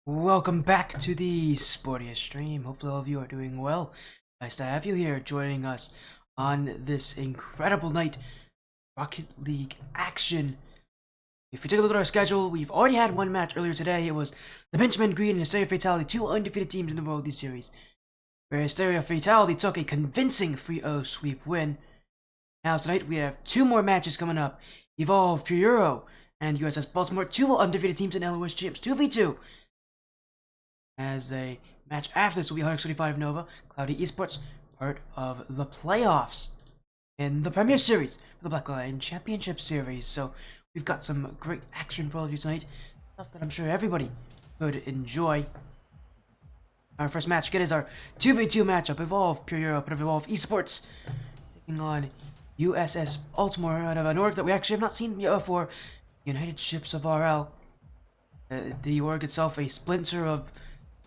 Welcome back to the sportiest stream. Hopefully all of you are doing well. Nice to have you here joining us on this incredible night Rocket League action. If you take a look at our schedule, we've already had one match earlier today. It was the Benjamin Green and Hysteria Fatality, two undefeated teams in the World League Series. Where Hysteria Fatality took a convincing 3-0 sweep win. Now tonight we have two more matches coming up. Evolve, Eurō, and USS Baltimore, two undefeated teams in LOS Champs 2v2. As a match after this will be 135 Nova, Cloudy Esports, part of the playoffs in the Premier Series for the Black Lion Championship Series. So we've got some great action for all of you tonight, stuff that I'm sure everybody could enjoy. Our first match again is our 2v2 matchup, Evolve Pure Europe and Evolve Esports, taking on USS Baltimore out of an org that we actually have not seen yet before, United Ships of RL. The org itself, a splinter of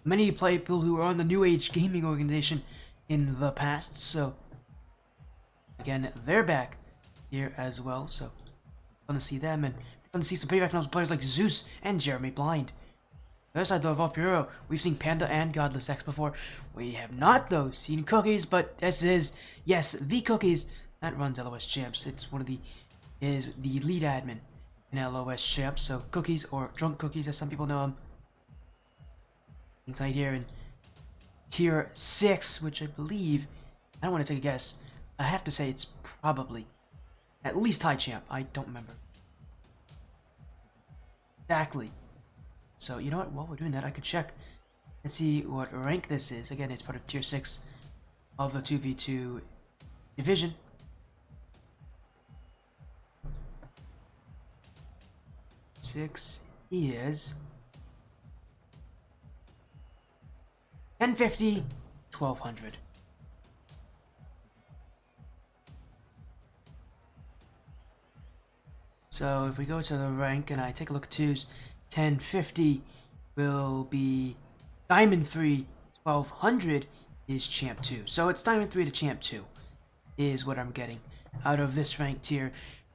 many people who are on the New Age gaming organization in the past, so again, they're back here as well, so fun to see them, and fun to see some pretty recognizable players like Zeus and Jeremy Blind. The other side, though, of Evolve Eurō, we've seen Panda and Godless X before. We have not, though, seen Cookies, but this is, yes, the Cookies that runs LOS Champs. It's is the lead admin in LOS Champs, so Cookies, or Drunk Cookies as some people know him, inside here in tier 6, which I believe, I don't want to take a guess, I have to say it's probably at least high champ. I don't remember exactly, so you know what, while we're doing that, I could check and see what rank this is. Again, it's part of tier 6 of the 2v2 division. Six is 1050, 1200. So if we go to the rank and I take a look at 2s, 1050 will be Diamond 3, 1200 is Champ 2. So it's Diamond 3 to Champ 2 is what I'm getting out of this ranked tier.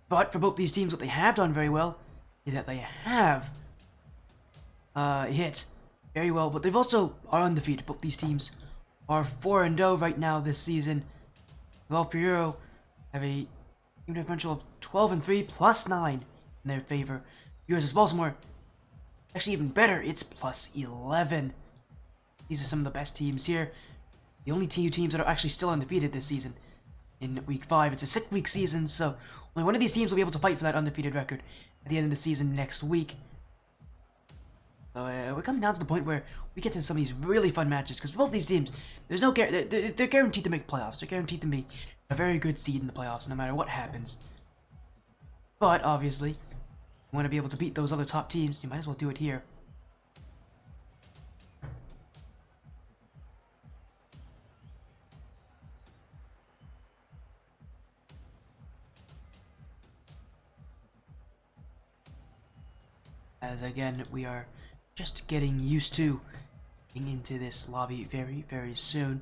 But for both these teams, what they have done very well is that they have hit very well, but they've also are undefeated. Both these teams are 4-0 right now this season. Evolve Eurō have a team differential of 12-3 plus 9 in their favor. USS Baltimore, actually even better, it's plus 11. These are some of the best teams here. The only two teams that are actually still undefeated this season in week 5. It's a 6-week season, so only one of these teams will be able to fight for that undefeated record at the end of the season next week. So we're coming down to the point where we get to some of these really fun matches, because both these teams, there's no they're guaranteed to make playoffs. They're guaranteed to be a very good seed in the playoffs, no matter what happens. But obviously, you want to be able to beat those other top teams, you might as well do it here. As again, we are just getting used to getting into this lobby very, very soon.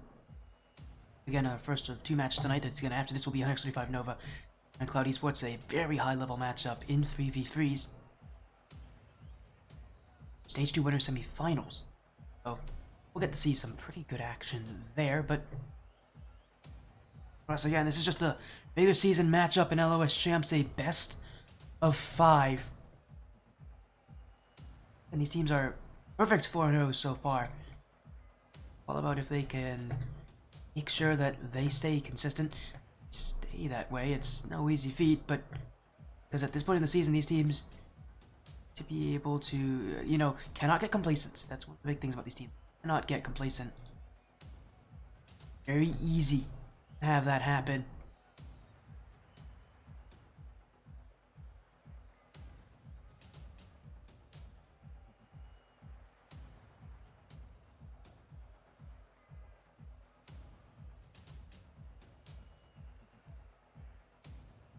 Again, our first of two matches tonight. After this will be 135 Nova and Cloud Esports, a very high level matchup in 3v3s. Stage 2 winner semifinals. So we'll get to see some pretty good action there, but once again, this is just a regular season matchup in LOS Champs, a best of 5. And these teams are perfect 4-0 so far. All about if they can make sure that they stay consistent, stay that way. It's no easy feat, but because at this point in the season, these teams to be able to, cannot get complacent. That's one of the big things about these teams. Cannot get complacent. Very easy to have that happen.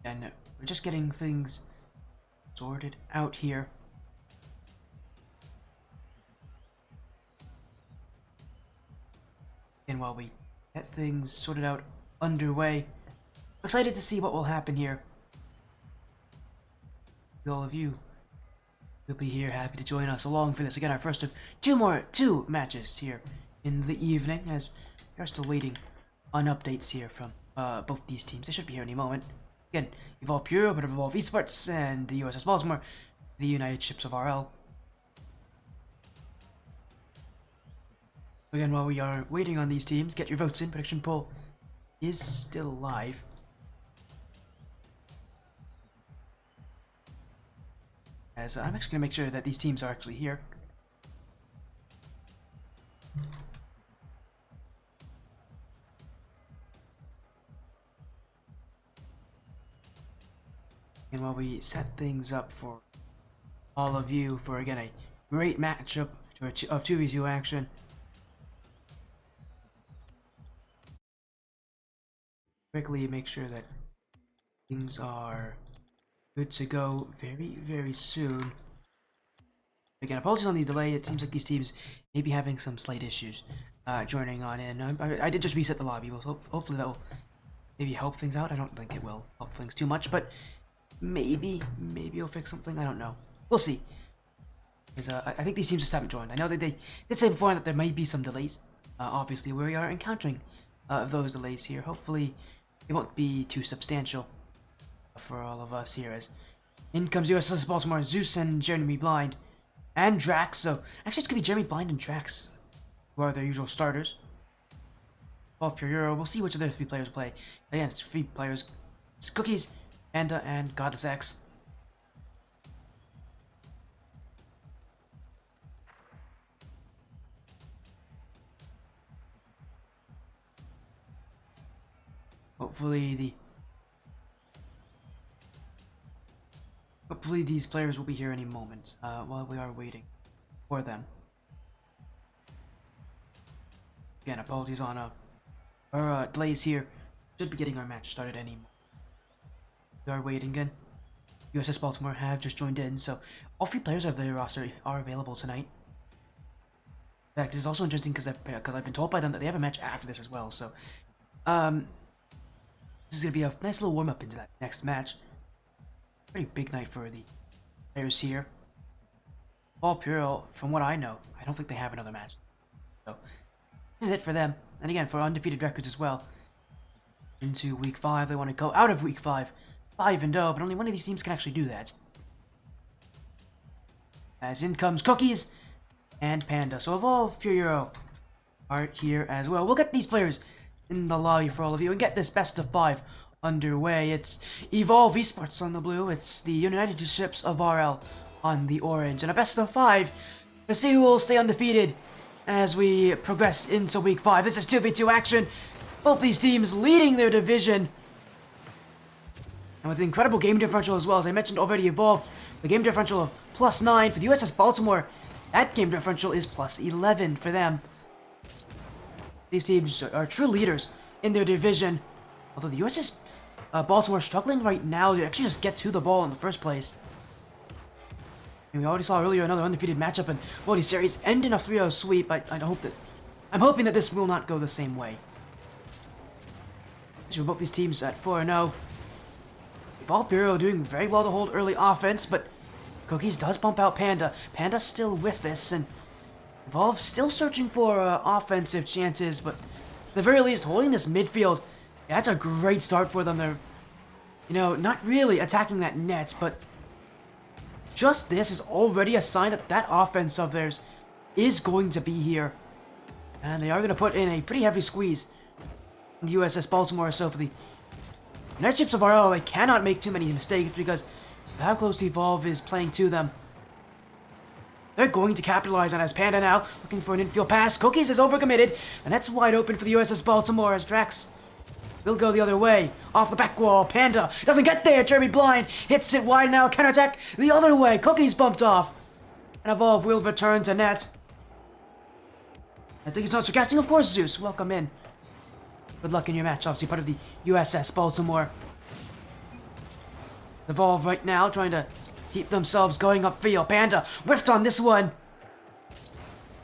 And we're just getting things sorted out here. And while we get things sorted out underway, I'm excited to see what will happen here with all of you will be here, happy to join us along for this. Again, our first of two matches here in the evening, as we are still waiting on updates here from both these teams. They should be here any moment. Again, Evolve Eurō, but Evolve Esports, and the USS Baltimore, the United Ships of RL. Again, while we are waiting on these teams, get your votes in. Prediction poll is still live. As I'm actually going to make sure that these teams are actually here. And while we set things up for all of you for, again, a great matchup of 2v2 action. Quickly make sure that things are good to go very, very soon. Again, apologies on the delay. It seems like these teams may be having some slight issues joining on in. I did just reset the lobby, so hopefully that will maybe help things out. I don't think it will help things too much, but maybe it'll fix something. I don't know. We'll see. Because I think these teams just haven't joined. I know that they did say before that there might be some delays. Obviously, we are encountering those delays here. Hopefully, it won't be too substantial for all of us here. As in comes USS Baltimore, Zeus and Jeremy Blind, and Drax. So actually, it's gonna be Jeremy Blind and Drax, who are their usual starters. Well, Pure Eurō. We'll see which of their three players play. Again, it's three players. It's Cookies, Panda, and Godless X. Hopefully these players will be here any moment while we are waiting for them. Again, apologies on our delays here. Should be getting our match started any moment. We are waiting again. USS Baltimore have just joined in, so all three players of their roster are available tonight. In fact, this is also interesting because I've been told by them that they have a match after this as well. So, this is gonna be a nice little warm up into that next match. Pretty big night for the players here. All Pure, from what I know, I don't think they have another match. So this is it for them. And again, for undefeated records as well. Into week 5, they want to go out of week 5 5-0, but only one of these teams can actually do that. As in comes Cookies and Panda. So Evolve, Pure Eurō are here as well. We'll get these players in the lobby for all of you and get this best of 5 underway. It's Evolve Esports on the blue. It's the United Ships of RL on the orange. And a best of 5 to see who will stay undefeated as we progress into week 5. This is 2v2 action. Both these teams leading their division. And with an incredible game differential as well. As I mentioned already, Evolve, the game differential of +9 for the USS Baltimore. That game differential is +11 for them. These teams are true leaders in their division. Although the USS Baltimore is struggling right now to actually just get to the ball in the first place. And we already saw earlier another undefeated matchup in World Series end in a 3-0 sweep. I'm hoping that this will not go the same way. So both these teams at 4-0. Evolve Eurō doing very well to hold early offense, but Cookies does bump out Panda. Panda's still with this, and Evolve still searching for offensive chances, but at the very least, holding this midfield, yeah, that's a great start for them. They're, not really attacking that net, but just this is already a sign that that offense of theirs is going to be here. And they are going to put in a pretty heavy squeeze in the USS Baltimore, so for the United Ships of RL, they cannot make too many mistakes because of how close Evolve is playing to them. They're going to capitalize on as Panda now, looking for an infield pass. Cookies is overcommitted, and that's wide open for the USS Baltimore as Drax will go the other way. Off the back wall, Panda doesn't get there. Jeremy Blind hits it wide now, counterattack the other way. Cookies bumped off, and Evolve will return to net. I think it's not sarcastic, of course, Zeus. Welcome in. Good luck in your match, obviously part of the USS Baltimore. Evolve right now, trying to keep themselves going upfield. Panda whiffed on this one.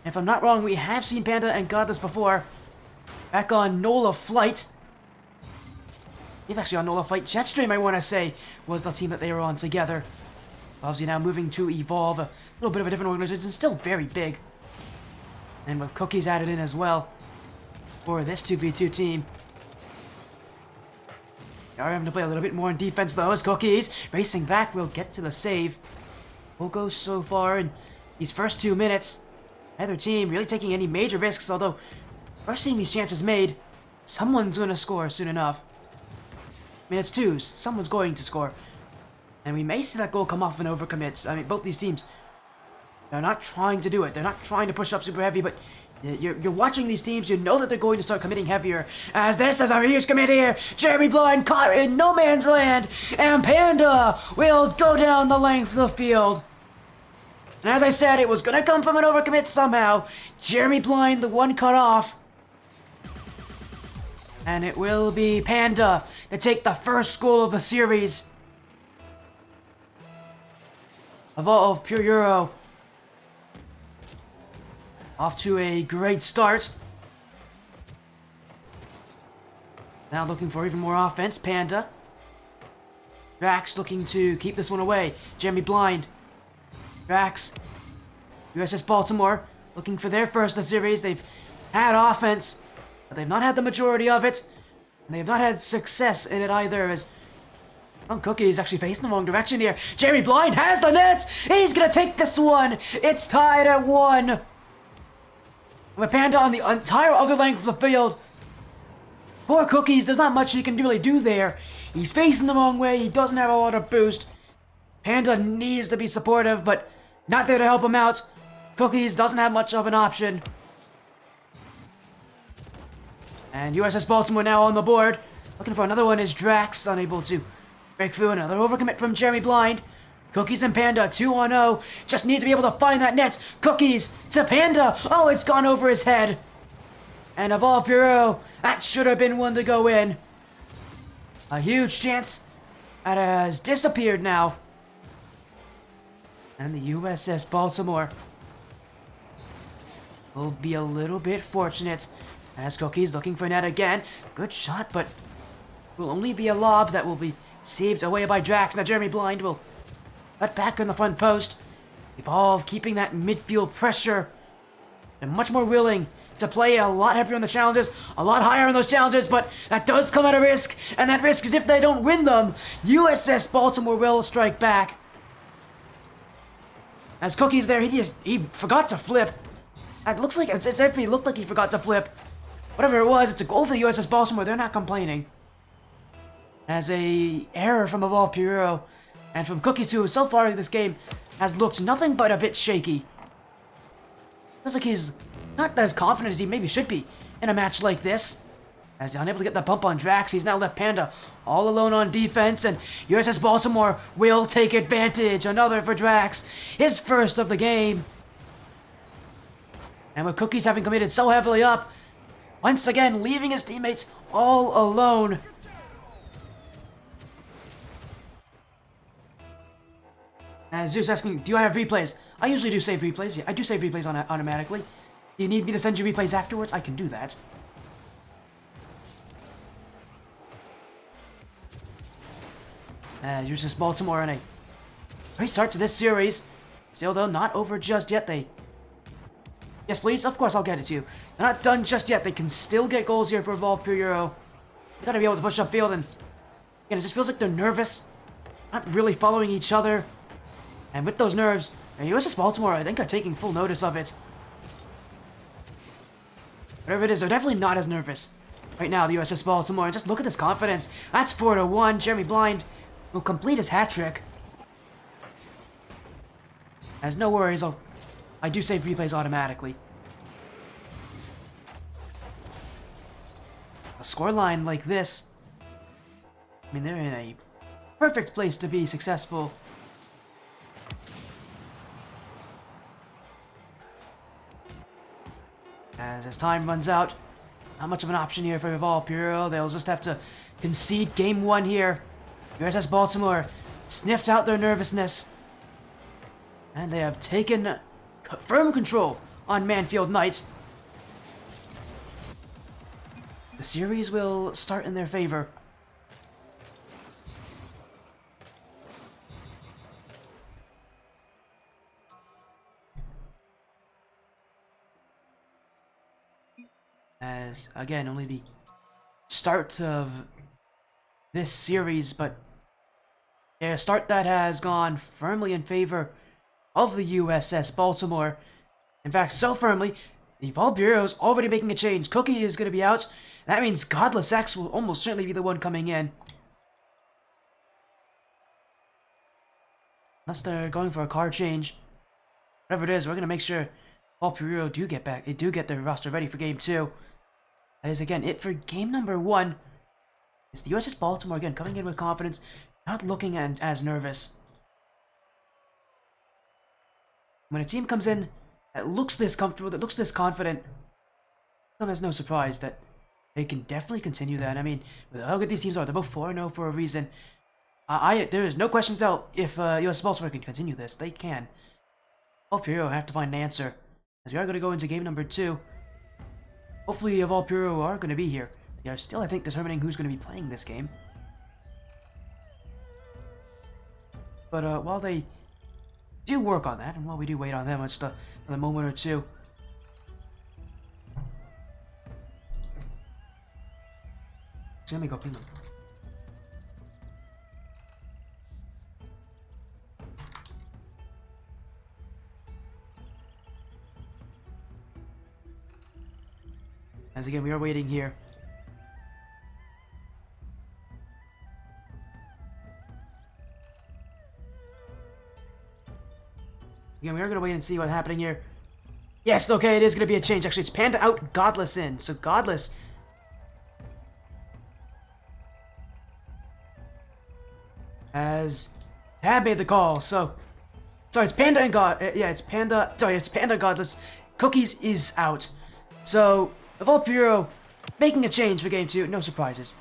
If I'm not wrong, we have seen Panda and Godless before. Back on NOLA Flight. If actually on NOLA Flight Jetstream, I want to say, was the team that they were on together. Obviously now moving to evolve, a little bit of a different organization, still very big. And with Cookies added in as well for this 2v2 team. They are having to play a little bit more on defense though, as Cookies racing back will get to the save. Will go so far in these first 2 minutes. Neither team really taking any major risks, although we're seeing these chances made. Someone's going to score soon enough. Minutes 2, someone's going to score. And we may see that goal come off an overcommit. I mean, both these teams, they're not trying to do it. They're not trying to push up super heavy, but you're watching these teams, you know that they're going to start committing heavier. As this is a huge commit here. Jeremy Blind caught in no man's land. And Panda will go down the length of the field. And as I said, it was going to come from an overcommit somehow. Jeremy Blind, the one cut off. And it will be Panda to take the first goal of the series. Of Pure Eurō. Off to a great start. Now looking for even more offense. Panda. Drax looking to keep this one away. Jeremy Blind. Drax. USS Baltimore looking for their first in the series. They've had offense, but they've not had the majority of it. And they have not had success in it either, as Cookie is actually facing the wrong direction here. Jeremy Blind has the net! He's gonna take this one! It's tied at 1! With Panda on the entire other length of the field. Poor Cookies, there's not much he can really do there. He's facing the wrong way, he doesn't have a lot of boost. Panda needs to be supportive, but not there to help him out. Cookies doesn't have much of an option. And USS Baltimore now on the board. Looking for another one is Drax, unable to break through. Another overcommit from Jeremy Blind. Cookies and Panda 2-on-0. Just need to be able to find that net. Cookies to Panda. Oh, it's gone over his head. And Evolve Bureau, that should have been one to go in. A huge chance that has disappeared now. And the USS Baltimore will be a little bit fortunate. As Cookies looking for net again. Good shot, but will only be a lob that will be saved away by Drax. Now Jeremy Blind will cut back on the front post. Evolve keeping that midfield pressure. And much more willing to play a lot heavier on the challenges, a lot higher on those challenges, but that does come at a risk. And that risk is if they don't win them, USS Baltimore will strike back. As Cookies there, he forgot to flip. It looks like it's if he looked like he forgot to flip. Whatever it was, it's a goal for the USS Baltimore. They're not complaining. As a error from Evolve Puro and from Cookies, who so far in this game has looked nothing but a bit shaky. Feels like he's not as confident as he maybe should be in a match like this. As he's unable to get the bump on Drax, he's now left Panda all alone on defense, and USS Baltimore will take advantage. Another for Drax, his first of the game. And with Cookies having committed so heavily up, once again leaving his teammates all alone. Zeus asking, do I have replays? I usually do save replays. Yeah, I do save replays automatically. Do you need me to send you replays afterwards? I can do that. USS Baltimore in a great start to this series. Still, though, not over just yet. Yes, please? Of course, I'll get it to you. They're not done just yet. They can still get goals here for Evolve Pure Eurō. They gotta be able to push upfield, and again, it just feels like they're nervous. Not really following each other. And with those nerves, USS Baltimore, I think, are taking full notice of it. Whatever it is, they're definitely not as nervous right now, the USS Baltimore. And just look at this confidence. That's 4-1. Jeremy Blind will complete his hat trick. As no worries, I do save replays automatically. A scoreline like this, I mean, they're in a perfect place to be successful. As time runs out, not much of an option here for Evolve Puro. They'll just have to concede game 1 here. USS Baltimore sniffed out their nervousness, and they have taken firm control on Manfield Knight. The series will start in their favor. As, again, only the start of this series, but yeah, a start that has gone firmly in favor of the USS Baltimore. In fact, so firmly, the Evolved Bureau is already making a change. Cookie is going to be out. That means Godless X will almost certainly be the one coming in. Unless they're going for a card change. Whatever it is, we're going to make sure Evolved Bureau do get their roster ready for Game 2. That is, again, it for Game number 1. It's the USS Baltimore, again, coming in with confidence, not looking as nervous. When a team comes in that looks this comfortable, that looks this confident, come as no surprise that they can definitely continue that. I mean, with how good these teams are, they're both 4-0 for a reason. There is no questions out if US Baltimore can continue this. They can. Evolved have to find an answer, as we are going to go into game number 2. Hopefully, Evolved are going to be here. They are still, I think, determining who's going to be playing this game. But while they do work on that, and while we do wait on them just another moment or two, so let me go ping them. As again, we are waiting here. Again, we are going to wait and see what's happening here. Yes, okay, it is going to be a change. Actually, it's Panda out, Godless in. So Godless has Tab made the call. So, sorry, it's Panda and it's Panda. Sorry, it's Panda Godless. Cookies is out. So Evolved Bureau making a change for game 2. No surprises.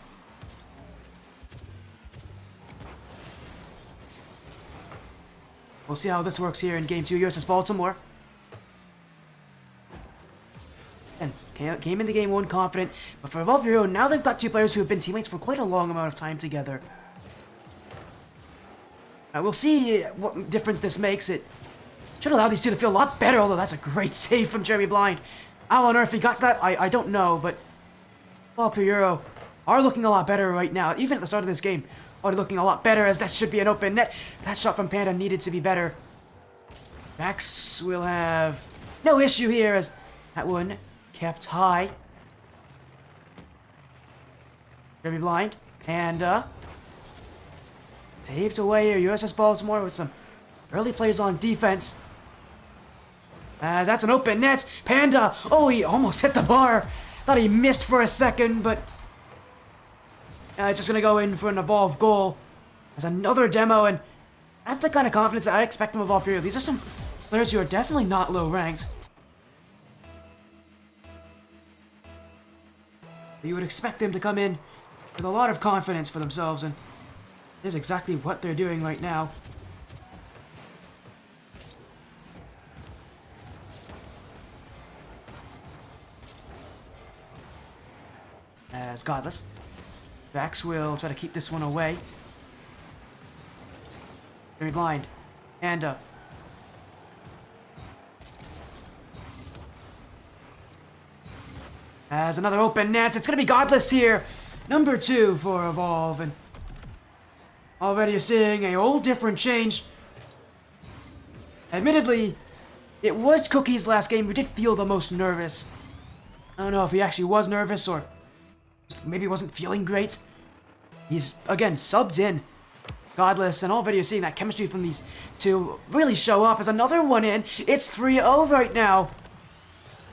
We'll see how this works here in Game 2, USS Baltimore. And came into Game 1 confident, but for Evolved Bureau, now they've got two players who have been teammates for quite a long amount of time together. We'll see what difference this makes. It should allow these two to feel a lot better, although that's a great save from Jeremy Blind. How on earth he got to that, I don't know, but Evolved Bureau are looking a lot better right now, even at the start of this game. Already looking a lot better, as that should be an open net. That shot from Panda needed to be better. Max will have no issue here, as that one kept high. Very blind. Panda saved away here. USS Baltimore with some early plays on defense. That's an open net. Panda, oh, he almost hit the bar. Thought he missed for a second, but just going to go in for an Evolve goal. As another demo, and that's the kind of confidence that I expect from Evolve here. These are some players who are definitely not low ranked. You would expect them to come in with a lot of confidence for themselves, and this is exactly what they're doing right now. As Godless. Vax will try to keep this one away. Very blind. And as another open net, it's gonna be Godless here. Number 2 for Evolve, and already you're seeing a whole different change. Admittedly, it was Cookie's last game who did feel the most nervous. I don't know if he actually was nervous or maybe wasn't feeling great. He's, again, subbed in. Godless, and already you're seeing that chemistry from these two really show up as another one in. It's 3-0 right now.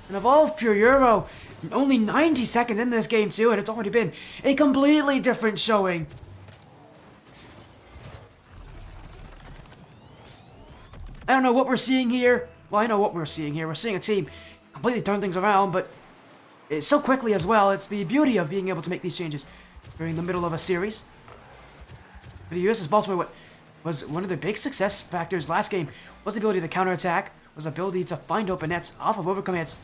And Evolved Pure Eurō, only 90 seconds in this game too, and it's already been a completely different showing. I don't know what we're seeing here. Well, I know what we're seeing here. We're seeing a team completely turn things around, but it's so quickly as well. It's the beauty of being able to make these changes during the middle of a series. For the USS Baltimore, what was one of the big success factors last game was the ability to counterattack, was the ability to find open nets off of overcommits.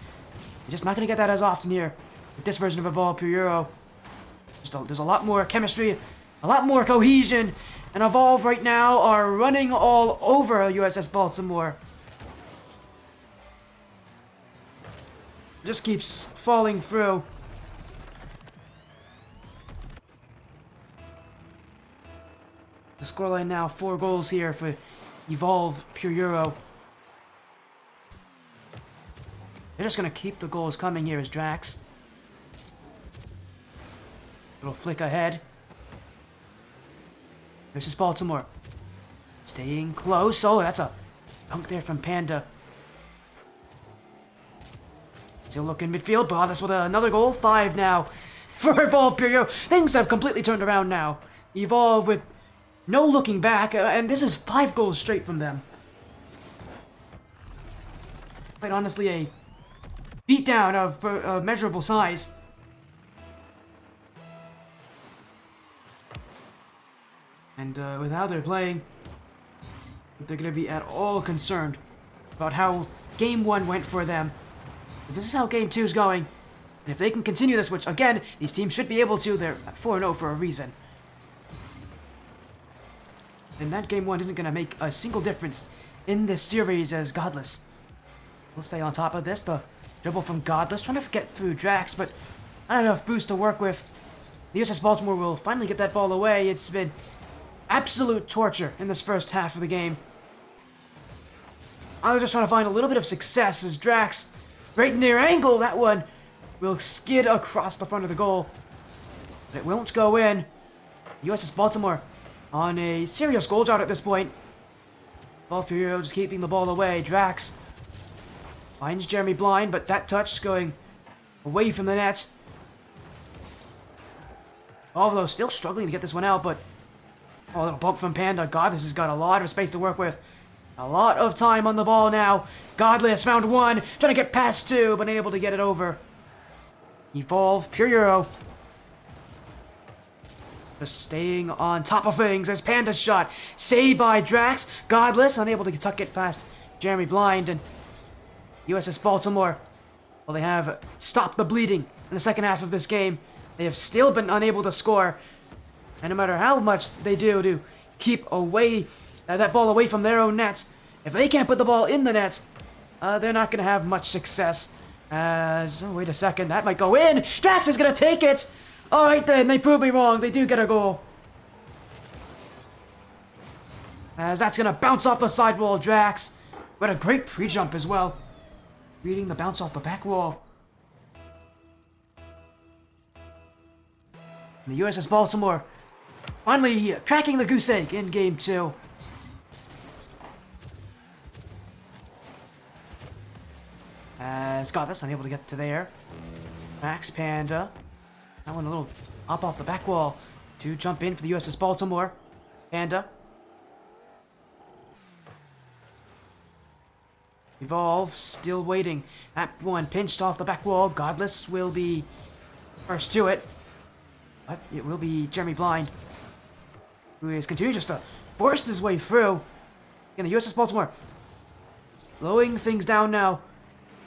You're just not going to get that as often here with this version of Evolved Pure Eurō. There's a lot more chemistry, a lot more cohesion, and Evolve right now are running all over USS Baltimore. just keeps falling through. The scoreline now, 4 goals here for Evolve Pure Eurō. They're just gonna keep the goals coming here as Drax. Little flick ahead. Versus Baltimore. Staying close. Oh, that's a dunk there from Panda. Still looking midfield. Bottas with another goal. 5 now for Evolve Pure Eurō. Things have completely turned around now. Evolve with no looking back, and this is 5 goals straight from them. Quite honestly, a beatdown of measurable size. And with how they're playing, they're going to be at all concerned about how Game 1 went for them. But this is how Game 2 is going. And if they can continue this, which again, these teams should be able to, they're 4-0 for a reason. And that Game 1 isn't going to make a single difference in this series as Godless will stay on top of this. The dribble from Godless, trying to get through Drax, but not enough boost to work with. The USS Baltimore will finally get that ball away. It's been absolute torture in this first half of the game. I was just trying to find a little bit of success as Drax, right in their angle, that one will skid across the front of the goal. But it won't go in. USS Baltimore on a serious goal drought at this point. Ball for Eurō just keeping the ball away. Drax finds Jeremy Blind, but that touch going away from the net. Although still struggling to get this one out, but oh, a little bump from Panda. God, this has got a lot of space to work with. A lot of time on the ball now. Godless found 1, trying to get past 2, but unable to get it over. Evolve Pure Eurō just staying on top of things as Panda's shot saved by Drax. Godless unable to tuck it past Jeremy Blind, and USS Baltimore, well, they have stopped the bleeding in the second half of this game. They have still been unable to score, and no matter how much they do to keep away that ball away from their own net, if they can't put the ball in the net, they're not going to have much success. As oh, wait a second, that might go in. Drax is going to take it. All right, then, they proved me wrong. They do get a goal. As that's going to bounce off the sidewall, Drax. What a great pre-jump as well. Reading the bounce off the back wall. And the USS Baltimore finally cracking the goose egg in Game 2. As Godless unable to get to there. Max Panda. That one a little up off the back wall to jump in for the USS Baltimore. Panda. Evolve, still waiting. That one pinched off the back wall. Godless will be first to it. But it will be Jeremy Blind, who is continuing just to force his way through. And the USS Baltimore slowing things down now.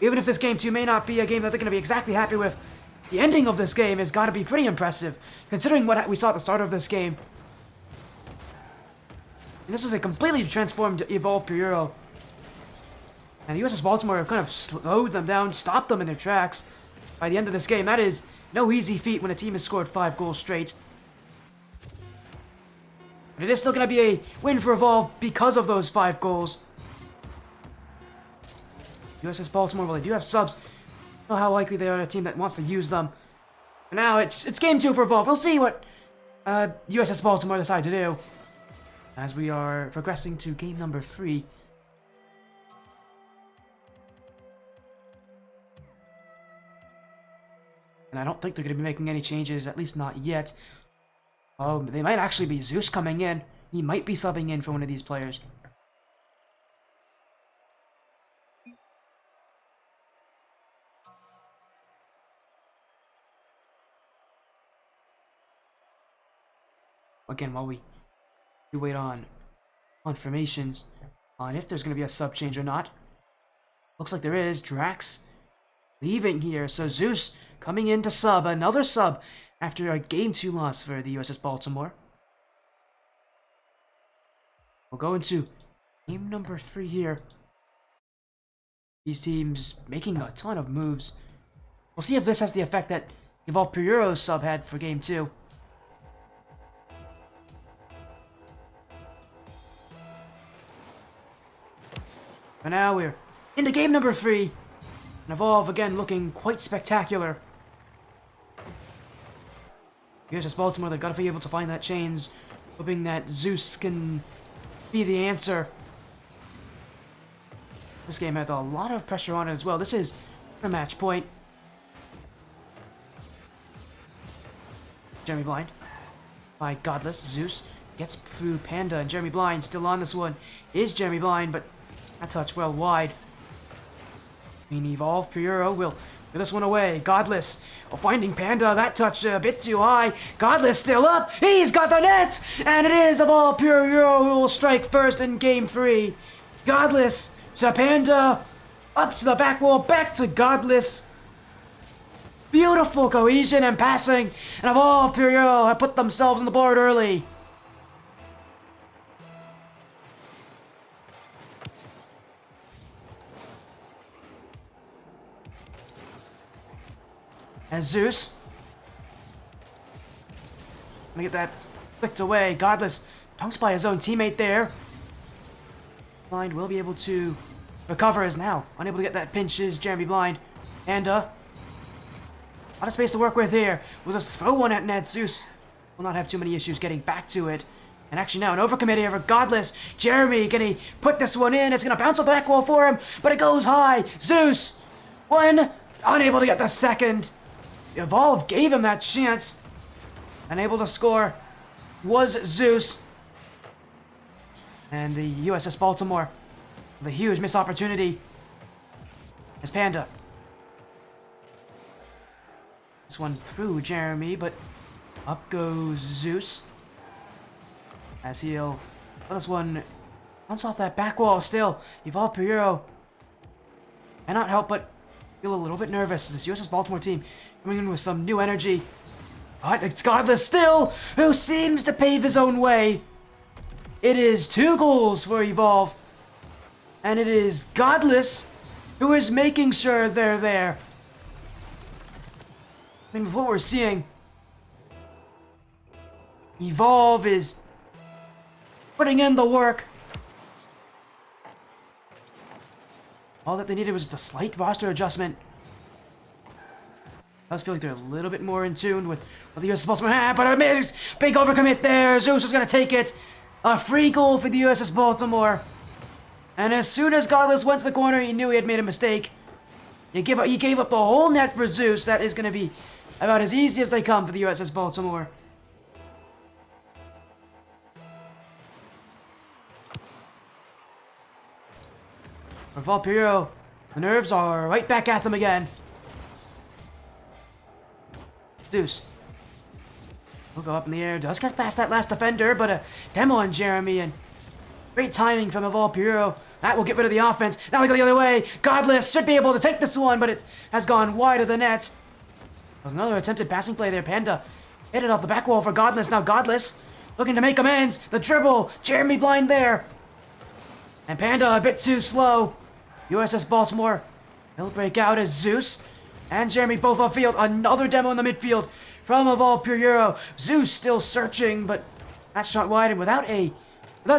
Even if this Game 2 may not be a game that they're going to be exactly happy with, the ending of this game has got to be pretty impressive, considering what we saw at the start of this game. And this was a completely transformed Evolve Pure Eurō. And the USS Baltimore have kind of slowed them down, stopped them in their tracks by the end of this game. That is no easy feat when a team has scored 5 goals straight. But it is still going to be a win for Evolve because of those 5 goals. USS Baltimore, well, they do have subs. I don't know how likely they are a team that wants to use them. But now it's Game 2 for Evolve. We'll see what USS Baltimore decide to do as we are progressing to Game number 3. And I don't think they're going to be making any changes, at least not yet. Oh, they might actually be Zeus coming in. He might be subbing in for one of these players. Again, while we wait on confirmations on if there's going to be a sub change or not. Looks like there is. Drax leaving here, so Zeus coming in to sub, another sub after a Game 2 loss for the USS Baltimore. We'll go into Game number 3 here. These teams making a ton of moves We'll see if this has the effect that Evolve Eurō's sub had for Game 2. But now we're into game number 3. And Evolve again looking quite spectacular. Here's just Baltimore, they gotta be able to find that chains, hoping that Zeus can be the answer. This game had a lot of pressure on it as well. This is a match point. Jeremy Blind by Godless. Zeus gets through Panda, and Jeremy Blind still on this one. Is Jeremy Blind, but that touch well wide. Evolve Eurō will give this one away. Godless finding Panda. That touch a bit too high. Godless still up. He's got the net, and it is Evolve Eurō who will strike first in game 3. Godless to Panda, up to the back wall, back to Godless. Beautiful cohesion and passing, and Evolve Eurō have put themselves on the board early. And Zeus gonna get that flicked away. Godless dunks by his own teammate there. Blind will be able to recover as now. Unable to get that pinch is Jeremy Blind. And a lot of space to work with here. We'll just throw one at net. Zeus will not have too many issues getting back to it. And actually now an overcommit here for Godless. Jeremy, can he put this one in? It's gonna bounce off the back wall for him, but it goes high. Zeus, one, unable to get the second. Evolve gave him that chance. Unable to score was Zeus. And the USS Baltimore with a huge missed opportunity is Panda. This one through Jeremy, but up goes Zeus. As he'll let this one bounce off that back wall still. Evolve Eurō cannot help but feel a little bit nervous. This USS Baltimore team coming in with some new energy. But it's Godless still, who seems to pave his own way. It is 2 goals for Evolve. And it is Godless who is making sure they're there. I mean, with what we're seeing, Evolve is putting in the work. All that they needed was just a slight roster adjustment. I just feel like they're a little bit more in tune with what the USS Baltimore had, but a big overcommit there. Zeus is going to take it. A free goal for the USS Baltimore. And as soon as Godless went to the corner, he knew he had made a mistake. He gave up the whole net for Zeus. That is going to be about as easy as they come for the USS Baltimore. For Valpyro, the nerves are right back at them again. Zeus will go up in the air, does get past that last defender, but a demo on Jeremy, and great timing from Evolve Eurō. That will get rid of the offense. Now we go the other way. Godless should be able to take this one, but it has gone wide of the net. There's another attempted passing play there. Panda hit it off the back wall for Godless. Now Godless looking to make amends. The dribble. Jeremy Blind there. And Panda a bit too slow. USS Baltimore will break out as Zeus and Jeremy both upfield. Another demo in the midfield from Evolve Eurō. Zeus still searching, but that shot wide, and without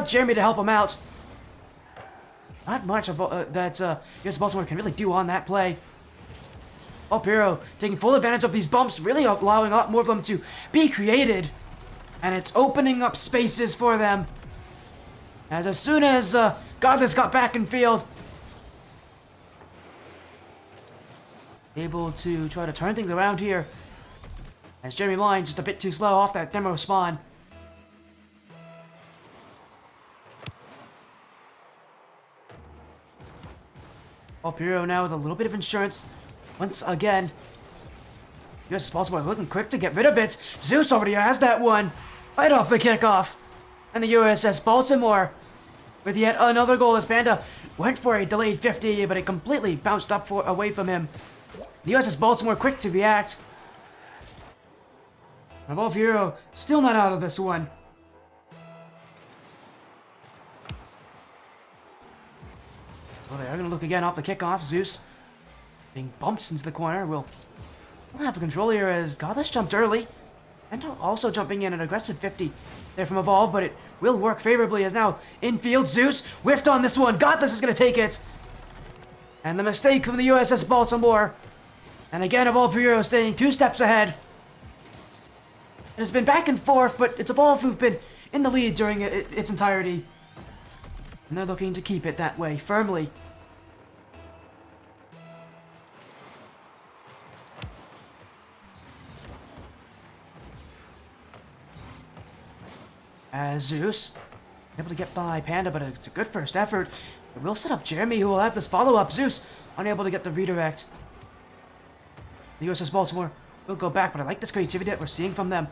Jeremy to help him out, not much of that USS Baltimore can really do on that play. Evolve Eurō taking full advantage of these bumps, really allowing a lot more of them to be created, and it's opening up spaces for them. As soon as Godless got back in field, able to try to turn things around here. As Jeremy Blind just a bit too slow off that demo spawn. Eurō now with a little bit of insurance. Once again, US Baltimore looking quick to get rid of it. Zeus already has that one. Right off the kickoff. And the USS Baltimore with yet another goal as Panda went for a delayed 50, but it completely bounced up away from him. The USS Baltimore quick to react. Evolve Eurō still not out of this one. Well, they are going to look again off the kickoff. Zeus Getting bumped into the corner. We'll have control here as Godless jumped early. And also jumping in an aggressive 50 there from Evolve, but it will work favorably as now infield Zeus whiffed on this one. Godless is going to take it. And the mistake from the USS Baltimore. And again, Evolve Eurō staying 2 steps ahead. It has been back and forth, but it's Evolve who've been in the lead during its entirety. And they're looking to keep it that way, firmly. As Zeus, able to get by Panda, but it's a good first effort. It will set up Jeremy, who will have this follow-up. Zeus, unable to get the redirect. The USS Baltimore will go back, but I like this creativity that we're seeing from them.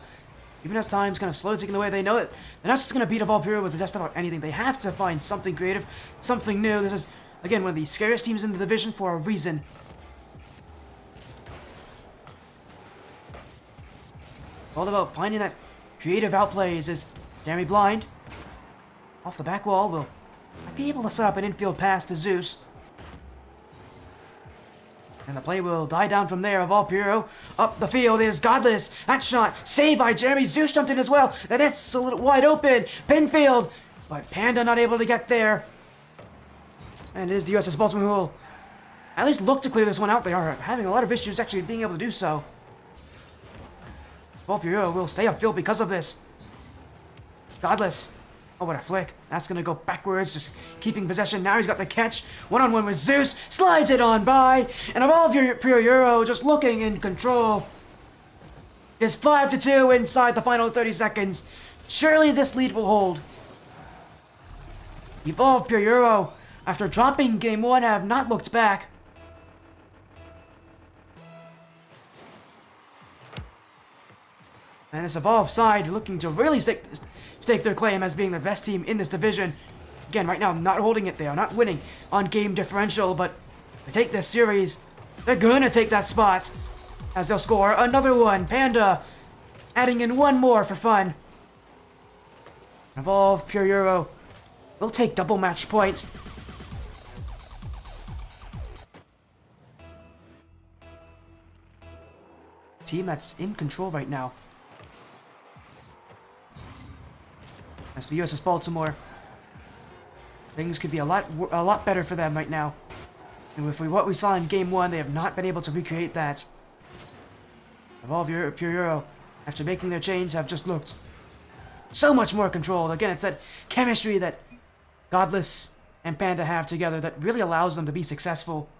Even as time's kind of slowly ticking away, they know it. They're not just going to beat Evolve Eurō with just about anything. They have to find something creative, something new. This is, again, one of the scariest teams in the division for a reason. All about finding that creative outplays is Jeremy blind. Off the back wall, will be able to set up an infield pass to Zeus. And the play will die down from there. Evolve Eurō up the field is Godless. That shot saved by Jeremy. Zeus jumped in as well. The net's a little wide open. Pinfield, but Panda not able to get there. And it is the USS Baltimore who will at least look to clear this one out. They are having a lot of issues actually being able to do so. Evolve Eurō will stay upfield because of this. Godless. Oh, what a flick. That's going to go backwards, just keeping possession. Now he's got the catch. One-on-one with Zeus. Slides it on by. And Evolve Eurō just looking in control. It is 5-2 inside the final 30 seconds. Surely this lead will hold. Evolve Eurō, after dropping game 1, have not looked back. And this Evolve side looking to really stake their claim as being the best team in this division. Again, right now, not holding it. They are not winning on game differential, but to take this series, they're gonna take that spot as they'll score another one. Panda adding in one more for fun. Evolve Eurō will take double match points. Team that's in control right now. As for the USS Baltimore, things could be a lot better for them right now. And with what we saw in Game 1, they have not been able to recreate that. Evolve Eurō, after making their change, have just looked so much more controlled. Again, it's that chemistry that Godless and Panda have together that really allows them to be successful.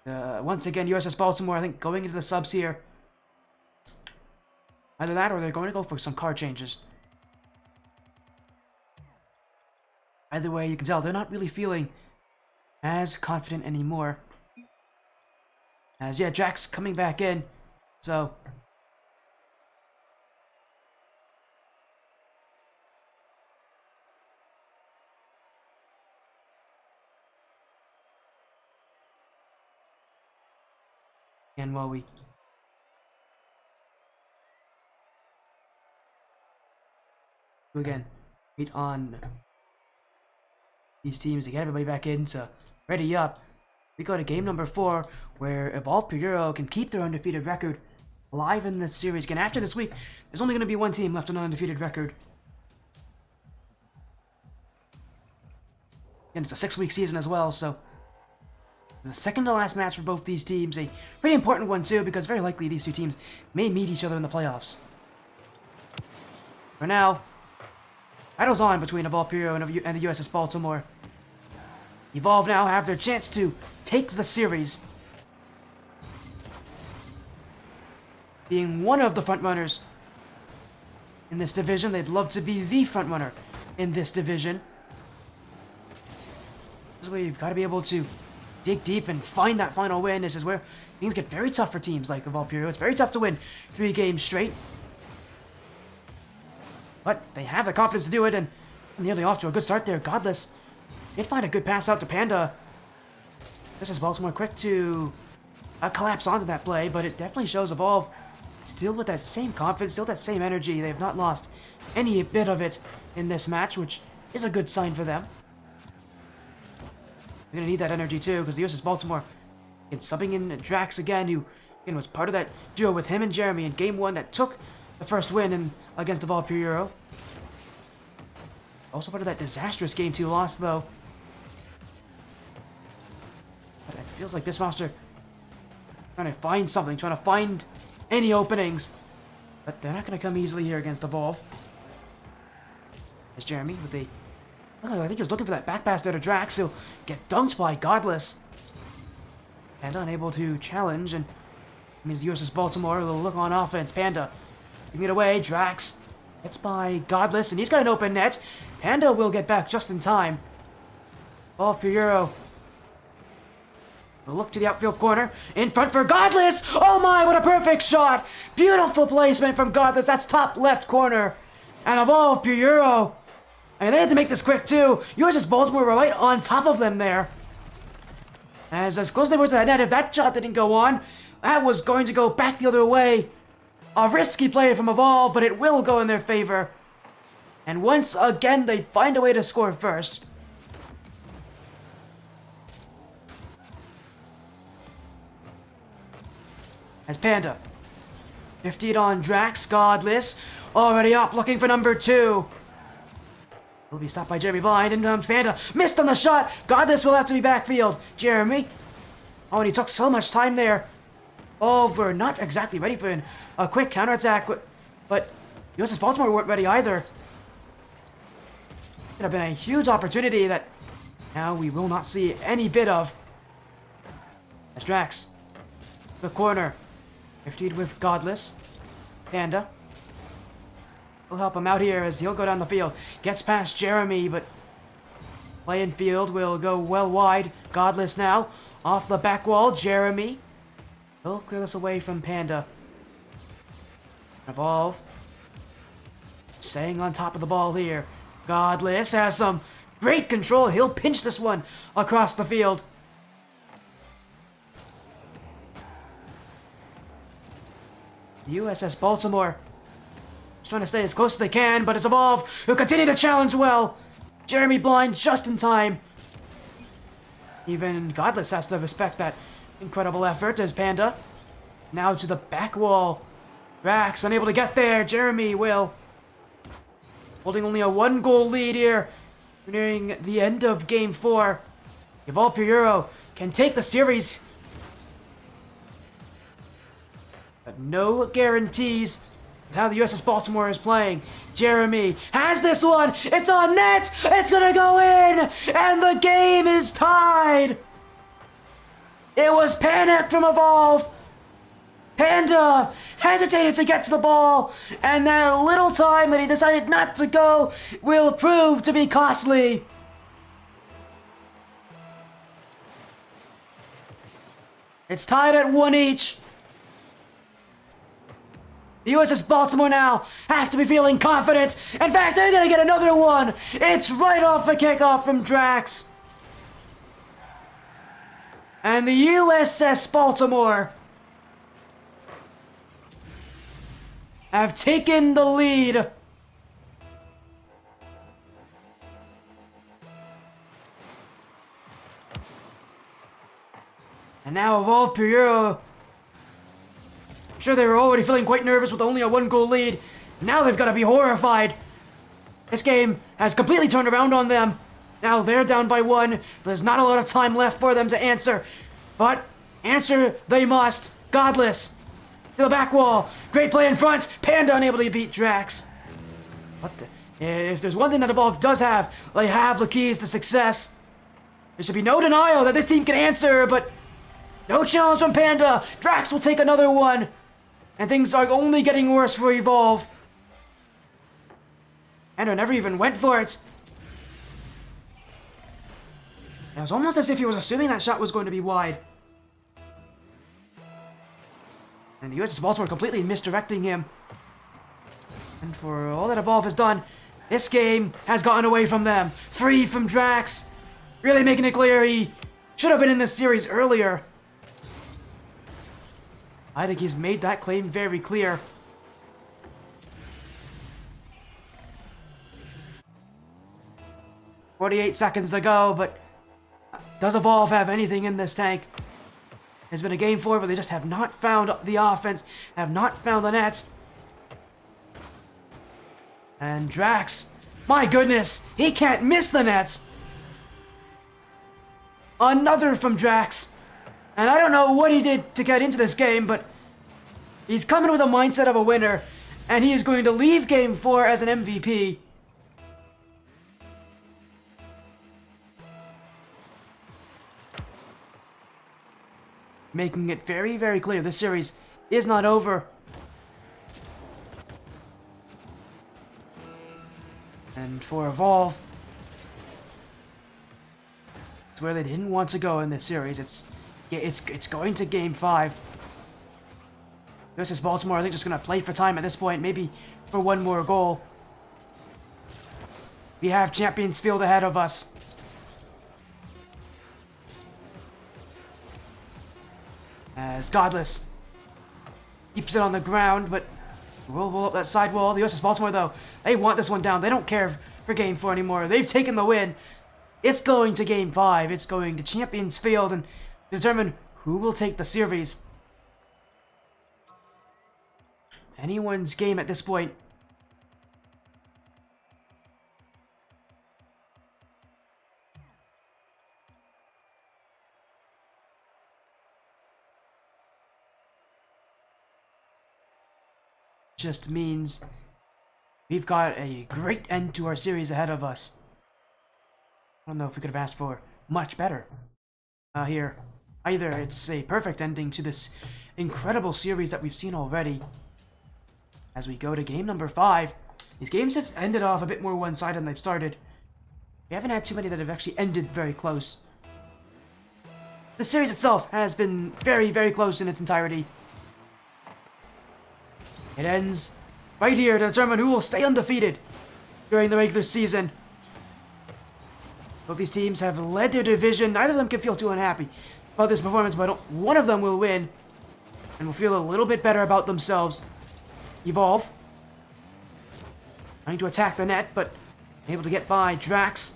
Once again, USS Baltimore, I think, going into the subs here. Either that or they're going to go for some card changes. Either way, you can tell they're not really feeling as confident anymore. As, yeah, Drax coming back in, so... And while we... again, wait on these teams to get everybody back in, so ready up. We go to game number 4, where Evolve Eurō can keep their undefeated record alive in this series. Again, after this week, there's only going to be one team left on an undefeated record. And it's a 6-week season as well, so the second to last match for both these teams, a pretty important one too, because very likely these two teams may meet each other in the playoffs. For now, battle's on between Evolve Eurō and the USS Baltimore. Evolve now have their chance to take the series. Being one of the frontrunners in this division, they'd love to be the frontrunner in this division. This is where you've got to be able to dig deep and find that final win. This is where things get very tough for teams like Evolve Eurō. It's very tough to win 3 games straight. But they have the confidence to do it, and nearly off to a good start there. Godless did find a good pass out to Panda. This is Baltimore quick to collapse onto that play, but it definitely shows Evolve still with that same confidence, still that same energy. They have not lost any bit of it in this match, which is a good sign for them. We're gonna need that energy too, because the USS Baltimore is subbing in Drax again, who again was part of that duo with him and Jeremy in Game 1 that took the first win against the Valkyrie Eurō. Also part of that disastrous Game 2 loss, though. But it feels like this roster trying to find something, trying to find any openings. But they're not going to come easily here against Evolve. There's Jeremy with a... Oh, I think he was looking for that back pass there to Drax. He'll get dunked by Godless. Panda unable to challenge, and it means the USS Baltimore will look on offense. Panda giving it away. Drax gets by Godless, and he's got an open net. Panda will get back just in time. Ball for Eurō. We'll look to the outfield corner. In front for Godless! Oh my, what a perfect shot! Beautiful placement from Godless. That's top left corner. And Evolve for Eurō. I mean, they had to make this quick too. USS Baltimore were right on top of them there. As close as they were to that net, if that shot didn't go on, that was going to go back the other way. A risky play from Evolve, but it will go in their favor. And once again, they find a way to score first. As Panda 50 on Drax, Godless, already up, looking for number 2. Will be stopped by Jeremy Blind. In comes Panda. Missed on the shot. Godless will have to be backfield. Jeremy. Oh, and he took so much time there. Over. Not exactly ready for a quick counterattack. But USS Baltimore weren't ready either. Could have been a huge opportunity that now we will not see any bit of. As Drax. The corner. 50'd with Godless. Panda. We'll help him out here as he'll go down the field. Gets past Jeremy, but play in field will go well wide. Godless now. Off the back wall, Jeremy. He'll clear this away from Panda. Evolve. Staying on top of the ball here. Godless has some great control. He'll pinch this one across the field. USS Baltimore trying to stay as close as they can, but it's Evolve who continue to challenge well. Jeremy Blind just in time. Even Godless has to respect that incredible effort as Panda. Now to the back wall. Drax unable to get there. Jeremy will. Holding only a 1-goal lead here. Nearing the end of Game 4. Evolve Eurō can take the series. But no guarantees with how the USS Baltimore is playing. Jeremy has this one. It's on net. It's gonna go in. And the game is tied. It was panic from Evolve. Panda hesitated to get to the ball. And that little time that he decided not to go will prove to be costly. It's tied at 1 each. The USS Baltimore now have to be feeling confident. In fact, they're going to get another one. It's right off the kickoff from Drax. And the USS Baltimore have taken the lead. And now Evolve Eurō. I'm sure they were already feeling quite nervous with only a 1-goal lead. Now they've got to be horrified. This game has completely turned around on them. Now they're down by 1. There's not a lot of time left for them to answer. But answer they must. Godless. To the back wall. Great play in front. Panda unable to beat Drax. What the? If there's one thing that Evolve does have, they have the keys to success. There should be no denial that this team can answer, but no challenge from Panda. Drax will take another one. And things are only getting worse for Evolve. Panda never even went for it. It was almost as if he was assuming that shot was going to be wide. And the USS Baltimore completely misdirecting him. And for all that Evolve has done, this game has gotten away from them. Free from Drax. Really making it clear he should have been in this series earlier. I think he's made that claim very clear. 48 seconds to go, but Does Evolve have anything in this tank? It's been a game 4, but they just have not found the offense, have not found the nets. And Drax, my goodness, he can't miss the nets. Another from Drax. And I don't know what he did to get into this game, but he's coming with a mindset of a winner, and he is going to leave game 4 as an MVP. Making it very, very clear this series is not over. And for Evolve, it's where they didn't want to go in this series. It's going to game 5. Versus Baltimore, I think, just gonna play for time at this point, maybe for one more goal. We have Champions Field ahead of us. As Godless keeps it on the ground, but we'll roll up that side wall. The USS Baltimore, though, they want this one down. They don't care for game 4 anymore. They've taken the win. It's going to game 5. It's going to Champions Field and determine who will take the series. Anyone's game at this point. Just means we've got a great end to our series ahead of us. I don't know if we could have asked for much better here. Either it's a perfect ending to this incredible series that we've seen already. As we go to game number 5, these games have ended off a bit more one-sided than they've started. We haven't had too many that have actually ended very close. The series itself has been very, very close in its entirety. It ends right here to determine who will stay undefeated during the regular season. Both these teams have led their division. Neither of them can feel too unhappy about this performance, but one of them will win and will feel a little bit better about themselves. Evolve. Trying to attack the net, but able to get by Drax.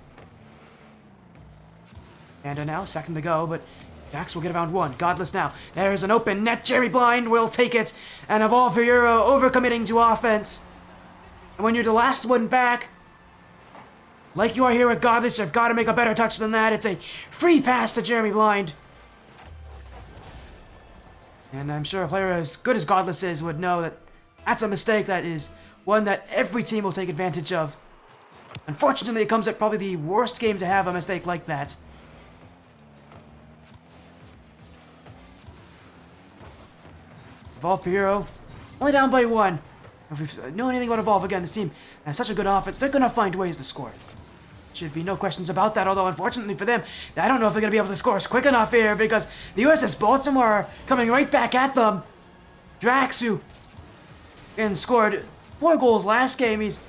Panda now, second to go, but Drax will get around 1. Godless now. There's an open net. Jerry Blind will take it. And Evolve for Eurō, overcommitting to offense. And when you're the last one back, like you are here with Godless, you've got to make a better touch than that. It's a free pass to Jeremy Blind. And I'm sure a player as good as Godless is would know that that's a mistake that is one that every team will take advantage of. Unfortunately, it comes at probably the worst game to have a mistake like that. Evolve for Eurō, only down by 1. If we know anything about Evolve, again, this team has such a good offense, they're going to find ways to score. Should be no questions about that, although unfortunately for them, I don't know if they're going to be able to score quick enough here because the USS Baltimore are coming right back at them. Drax, who and scored 4 goals last game, he's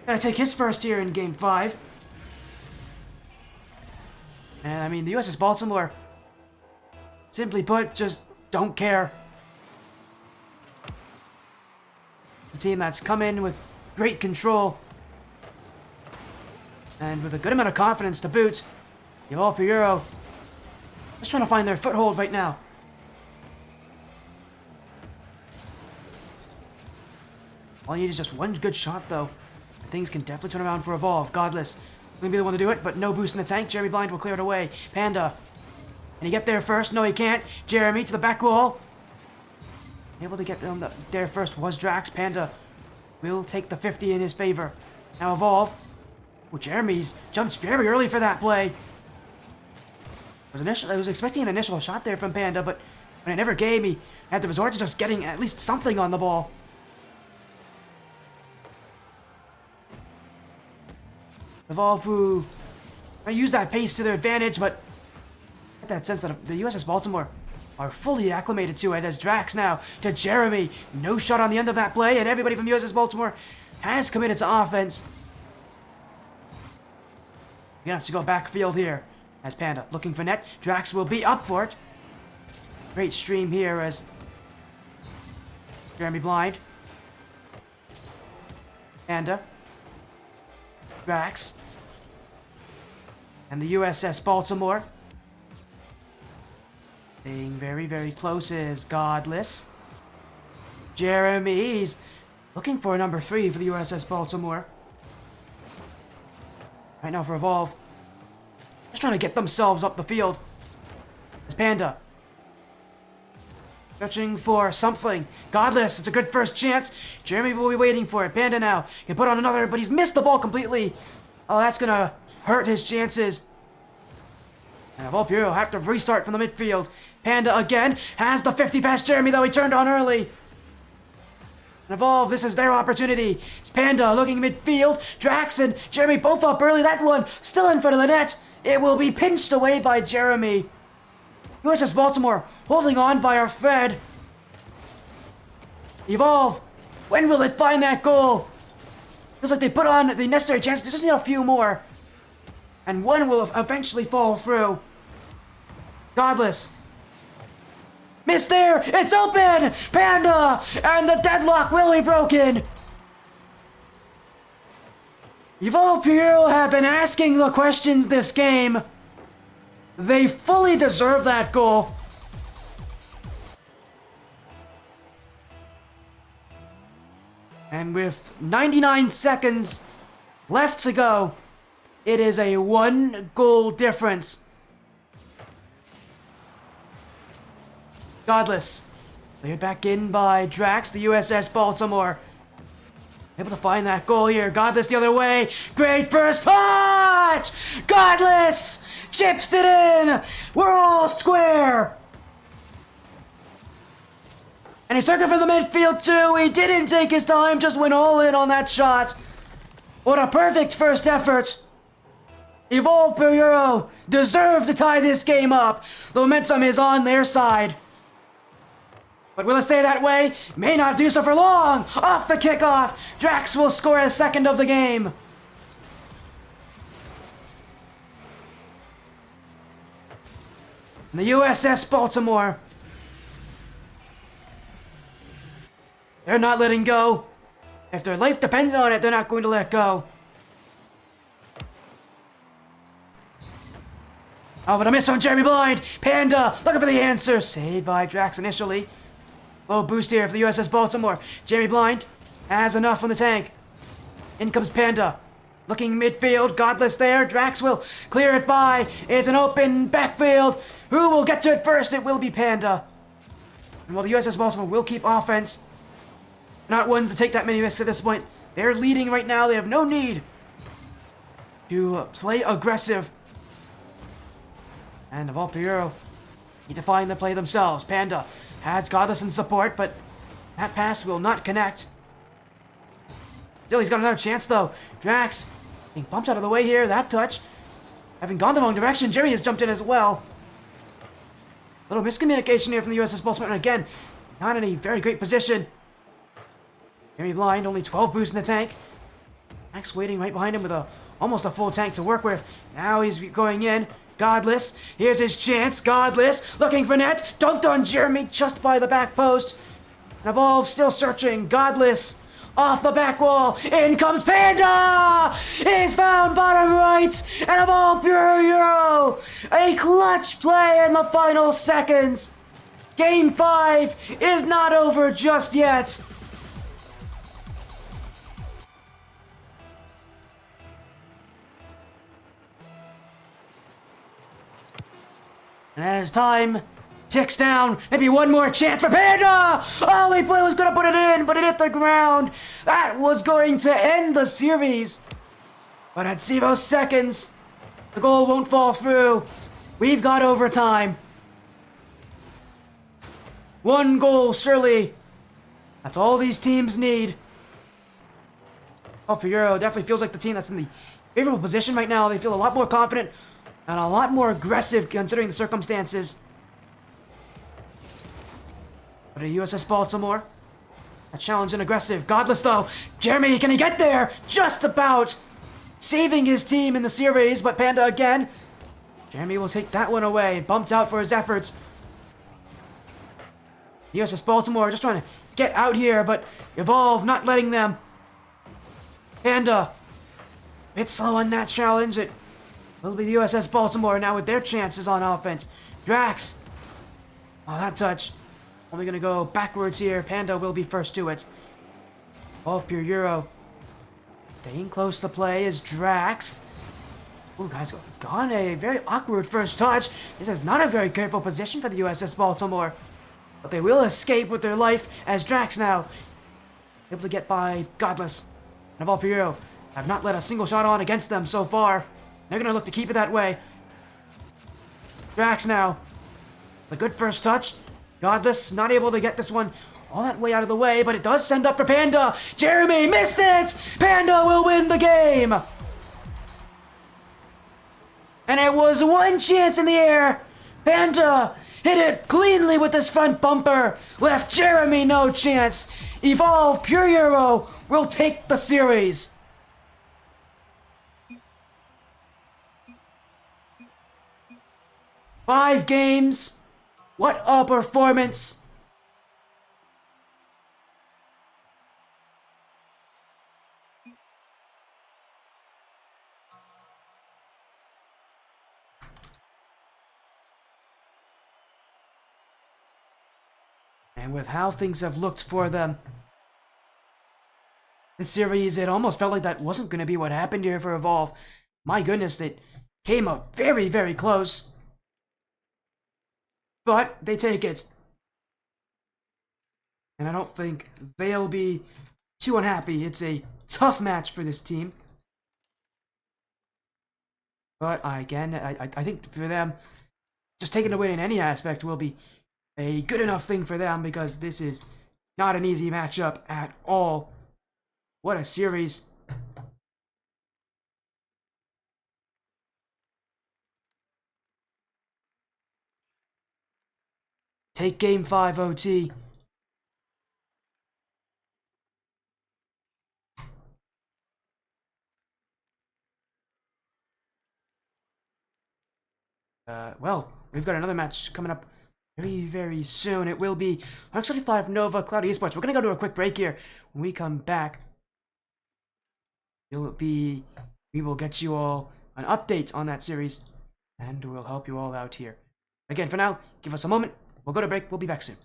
going to take his first here in game 5. And I mean, the USS Baltimore, simply put, just don't care. The team that's come in with great control and with a good amount of confidence to boot. Evolve for Eurō, just trying to find their foothold right now. All you need is just one good shot, though. Things can definitely turn around for Evolve. Godless going to be the one to do it, but no boost in the tank. Jeremy Blind will clear it away. Panda, can he get there first? No, he can't. Jeremy to the back wall. Able to get them there first was Drax. Panda will take the 50 in his favor. Now Evolve. Oh, Jeremy's jumped very early for that play. I was expecting an initial shot there from Panda, but when it never came, he had to resort to just getting at least something on the ball. Evolve who use that pace to their advantage, but I get that sense that the USS Baltimore are fully acclimated to it as Drax now to Jeremy. No shot on the end of that play, and everybody from USS Baltimore has committed to offense. We're gonna have to go backfield here as Panda looking for net. Drax will be up for it. Great stream here as Jeremy Blind. Panda. Drax. And the USS Baltimore Staying very, very close is Godless. Jeremy's looking for number 3 for the USS Baltimore. Right now for Evolve. Just trying to get themselves up the field. It's Panda. Searching for something. Godless, it's a good first chance. Jeremy will be waiting for it. Panda now can put on another, but he's missed the ball completely. Oh, that's gonna hurt his chances. And Evolve will have to restart from the midfield. Panda again has the 50 past Jeremy, though he turned on early. And Evolve, this is their opportunity. It's Panda looking midfield. Drax and Jeremy both up early. That one still in front of the net. It will be pinched away by Jeremy. USS Baltimore holding on by our thread. Evolve, when will it find that goal? Feels like they put on the necessary chances. They just need a few more. And one will eventually fall through. Godless. Miss there! It's open! Panda! And the deadlock will be broken! Evolve Eurō have been asking the questions this game. They fully deserve that goal. And with 99 seconds left to go, it is a 1-goal difference. Godless. Cleared back in by Drax, the USS Baltimore. Able to find that goal here. Godless the other way. Great first touch! Godless chips it in! We're all square! And he's circling for the midfield too. He didn't take his time, just went all in on that shot. What a perfect first effort. Evolve Eurō deserve to tie this game up. The momentum is on their side. But will it stay that way? May not do so for long. Off the kickoff. Drax will score a second of the game. And the USS Baltimore. They're not letting go. If their life depends on it, they're not going to let go. Oh, but a miss from Jeremy Blind. Panda looking for the answer. Saved by Drax initially. Low boost here for the USS Baltimore. Jeremy Blind has enough from the tank. In comes Panda. Looking midfield. Godless there. Drax will clear it by. It's an open backfield. Who will get to it first? It will be Panda. And while the USS Baltimore will keep offense, not ones to take that many risks at this point. They're leading right now. They have no need to play aggressive. And Evolve Eurō need to find the play themselves. Panda has Godless in support, but that pass will not connect. Still, he's got another chance, though. Drax being bumped out of the way here. That touch having gone the wrong direction. Jeremy has jumped in as well. Little miscommunication here from the USS Baltimore. And again, not in a very great position. Jeremy Blind, only 12 boosts in the tank. Max waiting right behind him with almost a full tank to work with. Now he's going in. Godless, here's his chance. Godless, looking for net. Dunked on Jeremy just by the back post. And Evolve still searching. Godless, off the back wall. In comes Panda! He's found bottom right. And Evolve Eurō. A clutch play in the final seconds. Game 5 is not over just yet. And as time ticks down, maybe one more chance for Panda! Oh, he was going to put it in, but it hit the ground. That was going to end the series. But at 0 seconds, the goal won't fall through. We've got overtime. 1 goal, surely. That's all these teams need. Oh, for Eurō, definitely feels like the team that's in the favorable position right now. They feel a lot more confident and a lot more aggressive considering the circumstances. But a USS Baltimore, a challenge and aggressive. Godless though. Jeremy, can he get there? Just about. Saving his team in the series, but Panda again. Jeremy will take that one away. Bumped out for his efforts. USS Baltimore just trying to get out here, but Evolve not letting them. Panda. A bit slow on that challenge. It will be the USS Baltimore now with their chances on offense. Drax Oh, that touch. Only gonna go backwards here. Panda will be first to it. Oh, pure Eurō. Staying close to play is Drax. Ooh, guys, gone a very awkward first touch. This is not a very careful position for the USS Baltimore. But they will escape with their life as Drax now able to get by Godless. And of Eurō have not let a single shot on against them so far. They're gonna look to keep it that way. Drax now. A good first touch. Godless not able to get this one all that way out of the way, but it does send up for Panda. Jeremy missed it! Panda will win the game! And it was one chance in the air. Panda hit it cleanly with his front bumper. Left Jeremy no chance. Evolve Pure Eurō will take the series. Five games. What a performance. And with how things have looked for them, this series, it almost felt like that wasn't going to be what happened here for Evolve. My goodness, it came up very, very close. But they take it. And I don't think they'll be too unhappy. It's a tough match for this team. But again, I think for them, just taking a win in any aspect will be a good enough thing for them because this is not an easy matchup at all. What a series. Take game 5 OT. Well, we've got another match coming up very, very soon. It will be actually 5 Nova Cloud Esports. We're going to go to a quick break here. When we come back, we will get you all an update on that series, and we'll help you all out here. Again, for now, give us a moment. We'll go to break. We'll be back soon.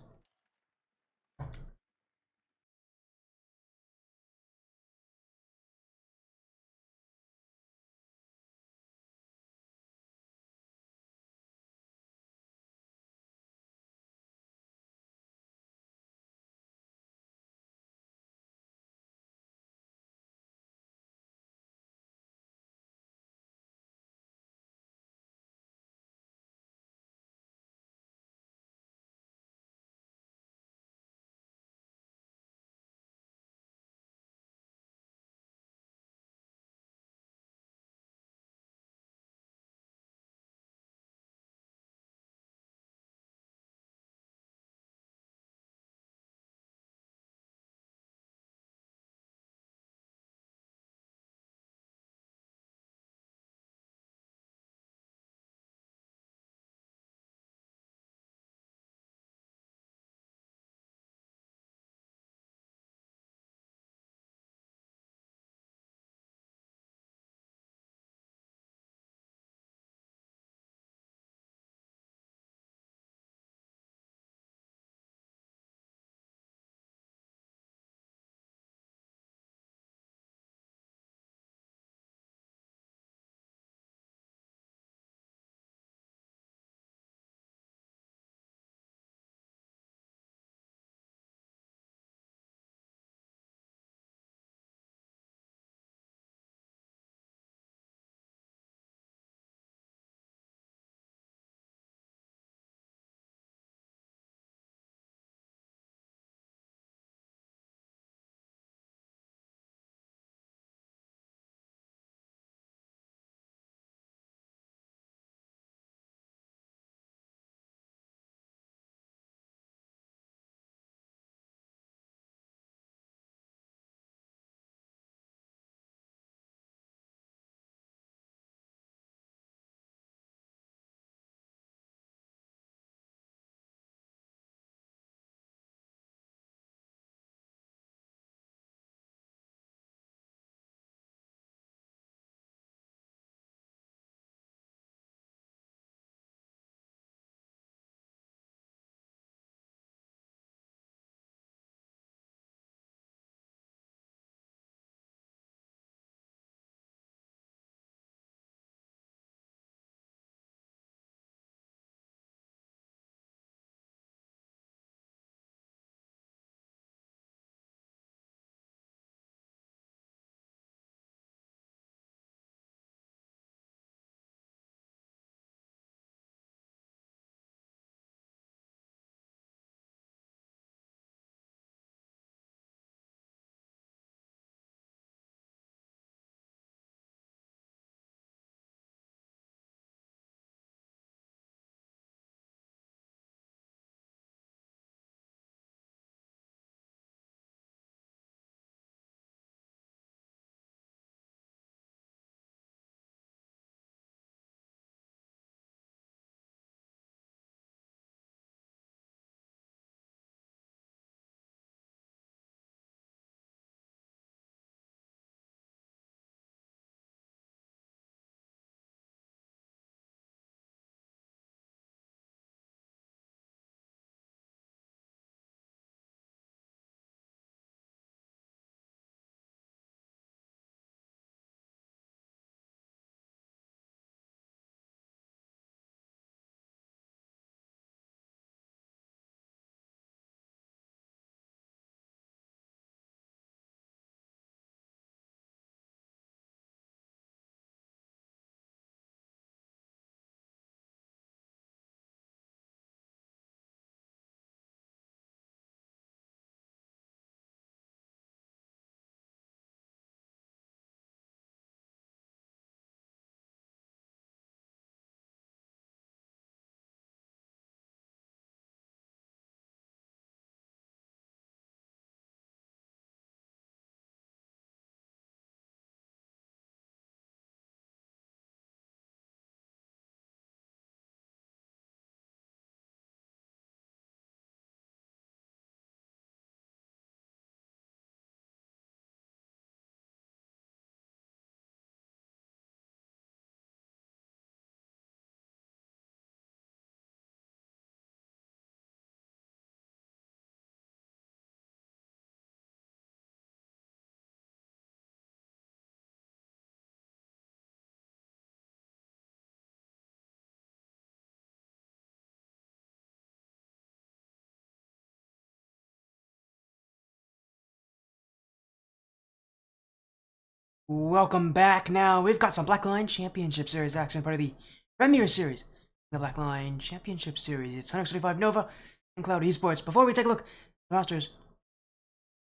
Welcome back. Now we've got some Blackline Championship Series action, part of the Premier Series. The Blackline Championship Series. It's 135 Nova and Cloud Esports. Before we take a look at the rosters,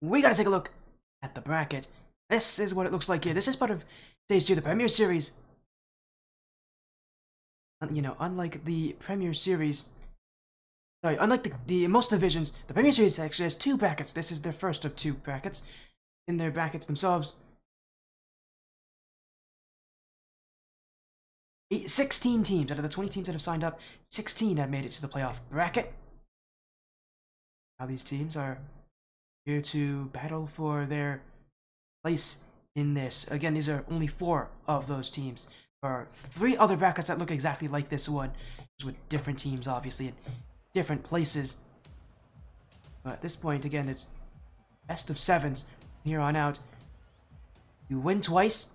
we gotta take a look at the bracket. This is what it looks like here. This is part of Stage 2, the Premier Series. You know, unlike the Premier Series, sorry, unlike the most divisions, the Premier Series actually has two brackets. This is their first of two brackets. In their brackets themselves, 16 teams out of the 20 teams that have signed up, 16 have made it to the playoff bracket. Now these teams are here to battle for their place in this. Again, these are only 4 of those teams. There are 3 other brackets that look exactly like this one, just with different teams, obviously, in different places. But at this point, again, it's best of 7s from here on out. You win twice,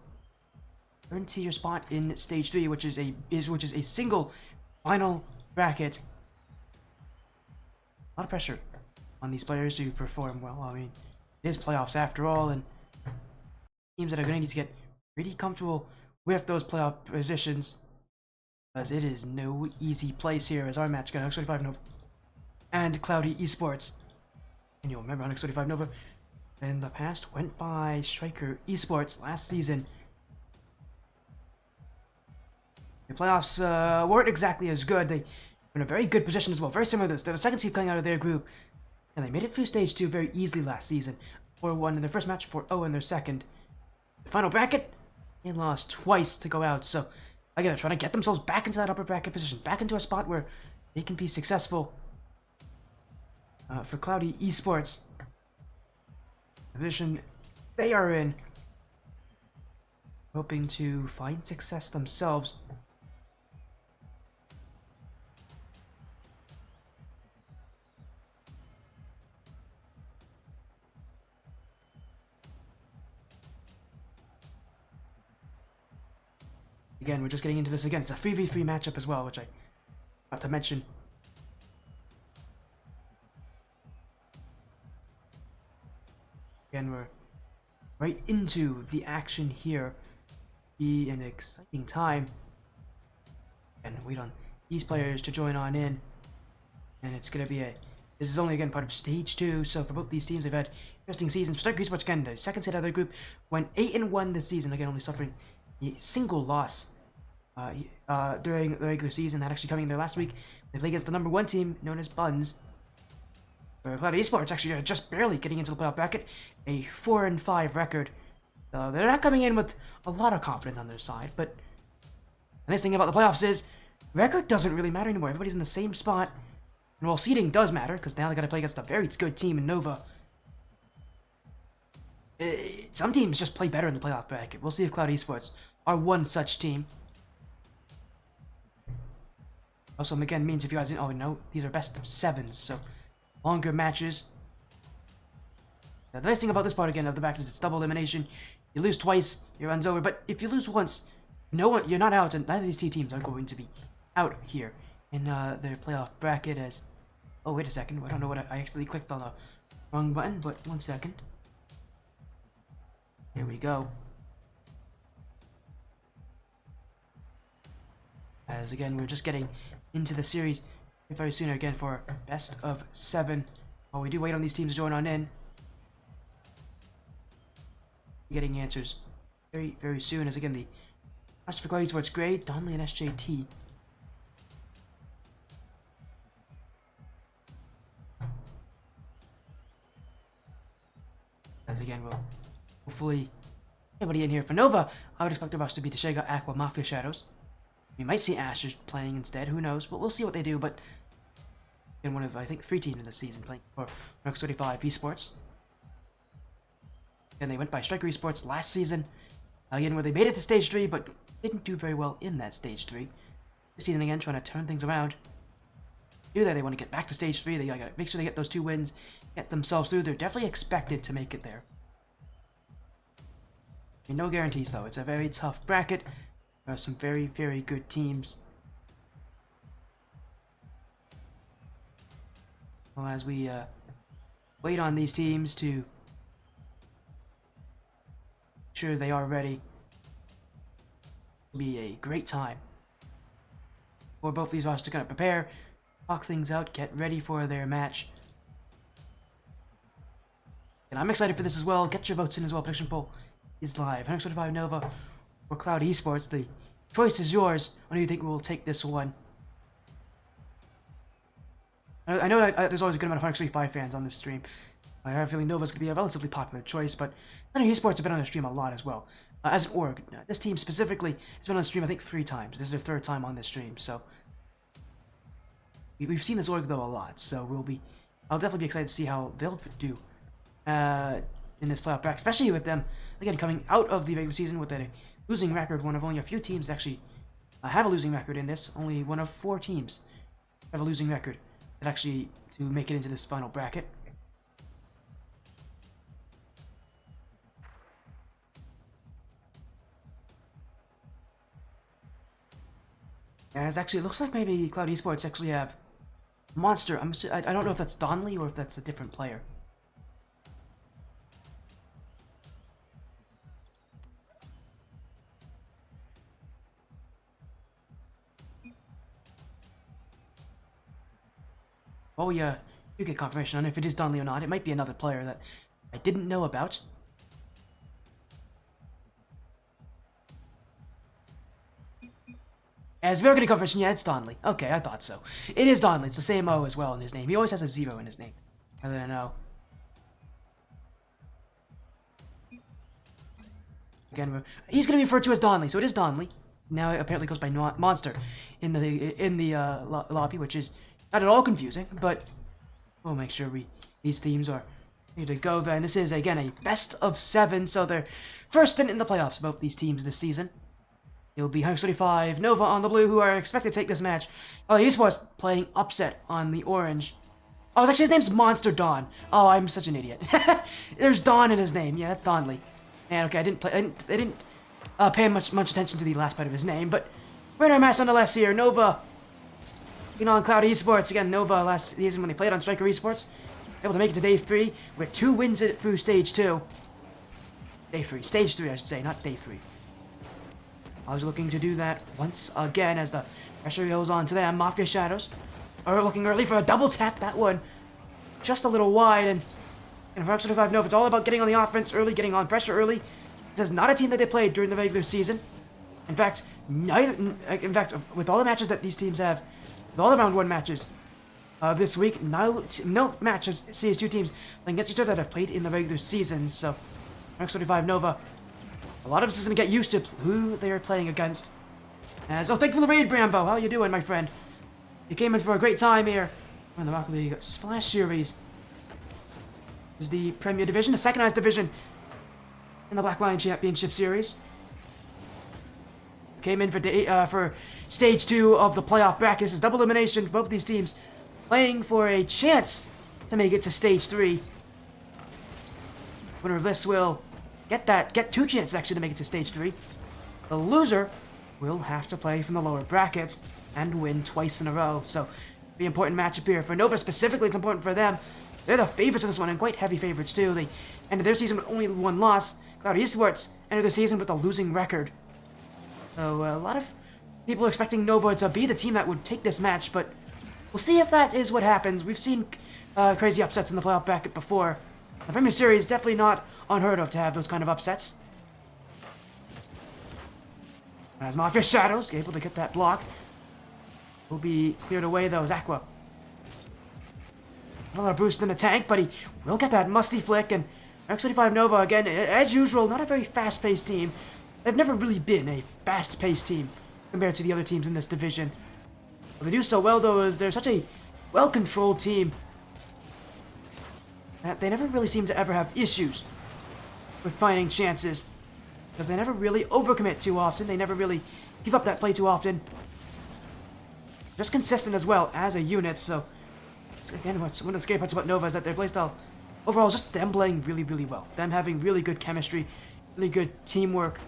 guarantee your spot in Stage 3, which is a single final bracket. A lot of pressure on these players to perform well. I mean, it is playoffs after all, and teams that are going to need to get pretty comfortable with those playoff positions, because it is no easy place here. As our match got 135 Nova and Cloudy Esports, and you'll remember 135 Nova in the past went by Striker Esports last season. The playoffs weren't exactly as good. They were in a very good position as well, very similar to this. They're the second seed coming out of their group, and they made it through Stage 2 very easily last season. 4-1 in their first match, 4-0 in their second. The final bracket, they lost twice to go out, so again, trying to get themselves back into that upper bracket position, back into a spot where they can be successful. For Cloudy Esports, the position they are in, hoping to find success themselves. Again, we're just getting into this again. It's a 3v3 matchup as well, which I forgot to mention. Again, we're right into the action here. Be an exciting time. And wait on these players to join on in. And it's going to be this is only again part of Stage 2, so for both these teams, they've had interesting seasons. For Striker Esports, again, the second seed out of their group, went 8-1 this season, again, only suffering a single loss during the regular season. That actually coming in there last week. They play against the number 1 team, known as Buns. Cloud Esports actually are just barely getting into the playoff bracket, a 4-5 record. So they're not coming in with a lot of confidence on their side, but the nice thing about the playoffs is record doesn't really matter anymore. Everybody's in the same spot. And while seeding does matter, because now they got to play against a very good team in Nova. Some teams just play better in the playoff bracket. We'll see if Cloud Esports are one such team. Also, again, means if you guys didn't already know, these are best of 7s, so longer matches. Now, the nice thing about this part again of the bracket is it's double elimination. You lose twice, your run's over. But if you lose once, you're not out, and neither of these 2 teams are going to be out here in their playoff bracket. As oh, wait a second, I don't know what I accidentally clicked on the wrong button, but 1 second. Here we go. As again, we're just getting into the series very soon again for best of 7. While we do wait on these teams to join on in, getting answers very, very soon. As again, the roster for Cloud Esports grade, Donley and SJT. As again, we'll hopefully everybody in here for Nova. I would expect the roster to be Teshega, Aqua, Mafia, Shadows. We might see Ashes playing instead, who knows, but we'll see what they do. But in one of, I think, 3 teams in this season playing for 35 Esports. And they went by Striker Esports last season, again, where they made it to Stage 3, but didn't do very well in that Stage 3. This season, again, trying to turn things around. Do that, they want to get back to Stage 3, they gotta make sure they get those 2 wins, get themselves through. They're definitely expected to make it there. I mean, no guarantees, though. It's a very tough bracket. There are some very, very good teams. Well, as we wait on these teams to sure they are ready. It'll be a great time for both these rosters to kind of prepare, talk things out, get ready for their match. And I'm excited for this as well. Get your votes in as well. Prediction poll is live. 125 Nova or Cloud Esports. The choice is yours. When do you think we'll take this one? I know there's always a good amount of 165 fans on this stream. I have a feeling Nova's going to be a relatively popular choice, but I know Esports have been on the stream a lot as well. As an org, this team specifically has been on the stream, I think, 3 times. This is their 3rd time on this stream, so we've seen this org though a lot. So I'll definitely be excited to see how they'll do in this playoff bracket, especially with them again coming out of the regular season with a losing record. One of only a few teams actually have a losing record in this. Only one of 4 teams have a losing record that actually to make it into this final bracket. As actually, it looks like maybe Cloud Esports actually have Monster. I don't know if that's Donley or if that's a different player. Oh yeah, you get confirmation on if it is Donley or not. It might be another player that I didn't know about. As we're getting confirmation, yeah, it's Donley. Okay, I thought so. It is Donley. It's the same O as well in his name. He always has a 0 in his name, rather than an O. Again, he's going to be referred to as Donley, so it is Donley. Now it apparently goes by Monster in the lobby, which is not at all confusing, but we'll make sure these teams are ready to go there. And this is, again, a best of 7, so they're first in the playoffs, both these teams this season. It'll be 135 Nova on the blue, who are expected to take this match. Oh, Esports playing upset on the orange. Oh, actually, his name's Monster Dawn. Oh, I'm such an idiot. There's Dawn in his name. Yeah, that's Donley. Man, okay, I didn't pay much attention to the last part of his name, but we're in our match nonetheless here. Nova, on Cloud Esports. Again, Nova last season when they played on Striker Esports, able to make it to day 3 with 2 wins through stage 2. Stage 3, I should say, not day 3. I was looking to do that once again as the pressure goes on to them. Mafia Shadows are looking early for a double tap. That one just a little wide, and for X25 Nova, it's all about getting on the offense early, getting on pressure early. This is not a team that they played during the regular season. In fact, with all the matches that these teams have, with all the round 1 matches this week, no matches sees 2 teams playing against each other that have played in the regular season. So X25 Nova, a lot of us is going to get used to who they are playing against. As, oh, thank you for the raid, Brambo. How you doing, my friend? You came in for a great time here. We're in the Rocket League Splash Series. This is the Premier Division, the second-highest division in the Black Lion Championship Series. Came in for Stage 2 of the playoff bracket. This is double elimination for both these teams, playing for a chance to make it to Stage 3. Winner of this will get 2 chances actually to make it to Stage 3. The loser will have to play from the lower bracket and win twice in a row. So, the important matchup here. For Nova specifically, it's important for them. They're the favorites in this one, and quite heavy favorites too. They ended their season with only 1 loss. Cloud Esports ended their season with a losing record. So, a lot of people are expecting Nova to be the team that would take this match, but we'll see if that is what happens. We've seen crazy upsets in the playoff bracket before. The Premier Series definitely not unheard of to have those kind of upsets. As Mafia Shadows able to get that block, will be cleared away though as Aqua. Another boost in the tank, but he will get that musty flick. And X35 Nova, again, as usual, not a very fast-paced team. They've never really been a fast-paced team compared to the other teams in this division. What they do so well, though, is they're such a well-controlled team that they never really seem to ever have issues with finding chances, because they never really overcommit too often. They never really give up that play too often. Just consistent as well as a unit. So again, one of the scary parts about Nova is that their playstyle overall is just them playing really, really well. Them having really good chemistry, really good teamwork.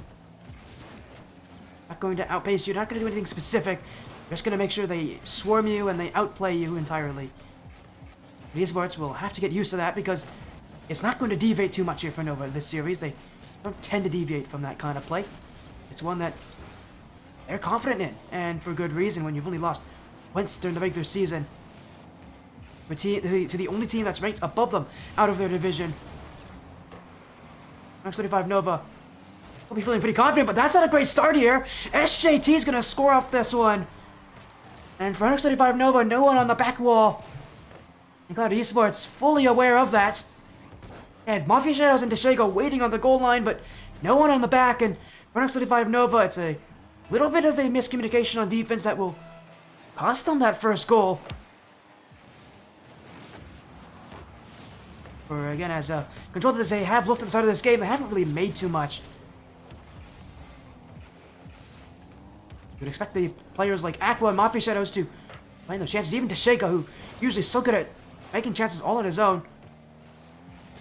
Not going to outpace you, not going to do anything specific. Just going to make sure they swarm you and they outplay you entirely. Esports will have to get used to that, because It's not going to deviate too much here for Nova this series. They don't tend to deviate from that kind of play. It's one that they're confident in, and for good reason when you've only lost once during the regular season. To the only team that's ranked above them out of their division. Next 35 Nova will be feeling pretty confident, but that's not a great start here. SJT is going to score off this one. And for next 35 Nova, no one on the back wall. And Cloud Esports fully aware of that. And Mafia Shadows and Deshego waiting on the goal line, but no one on the back. And for next 35 Nova, it's a little bit of a miscommunication on defense that will cost them that first goal. For again, as control that they have looked at the start of this game, they haven't really made too much. You'd expect the players like Aqua and Mafia Shadows to find those chances. Even Deshego, who usually so good at making chances all on his own,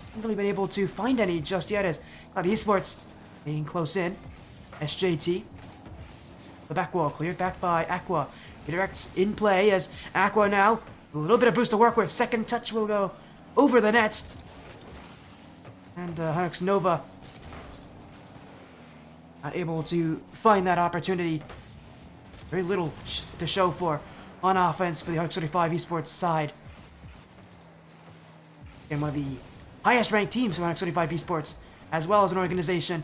hasn't really been able to find any just yet, as Cloud Esports being close in. SJT. The back wall cleared back by Aqua. Redirects in play as Aqua now. A little bit of boost to work with. Second touch will go over the net. And Hunix Nova not able to find that opportunity. Very little to show for on offense for the Hunix 35 Esports side. And one of the highest ranked teams for Hunix 35 Esports, as well as an organization.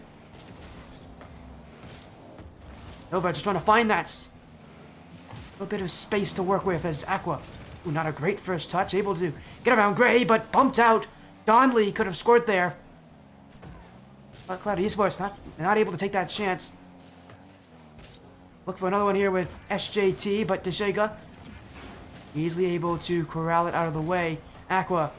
Nova just trying to find that little bit of space to work with as Aqua. Ooh, not a great first touch, able to get around Gray, but bumped out. Donley could have scored there. But Cloud Esports not able to take that chance. Look for another one here with SJT, but Deshego easily able to corral it out of the way. Aqua.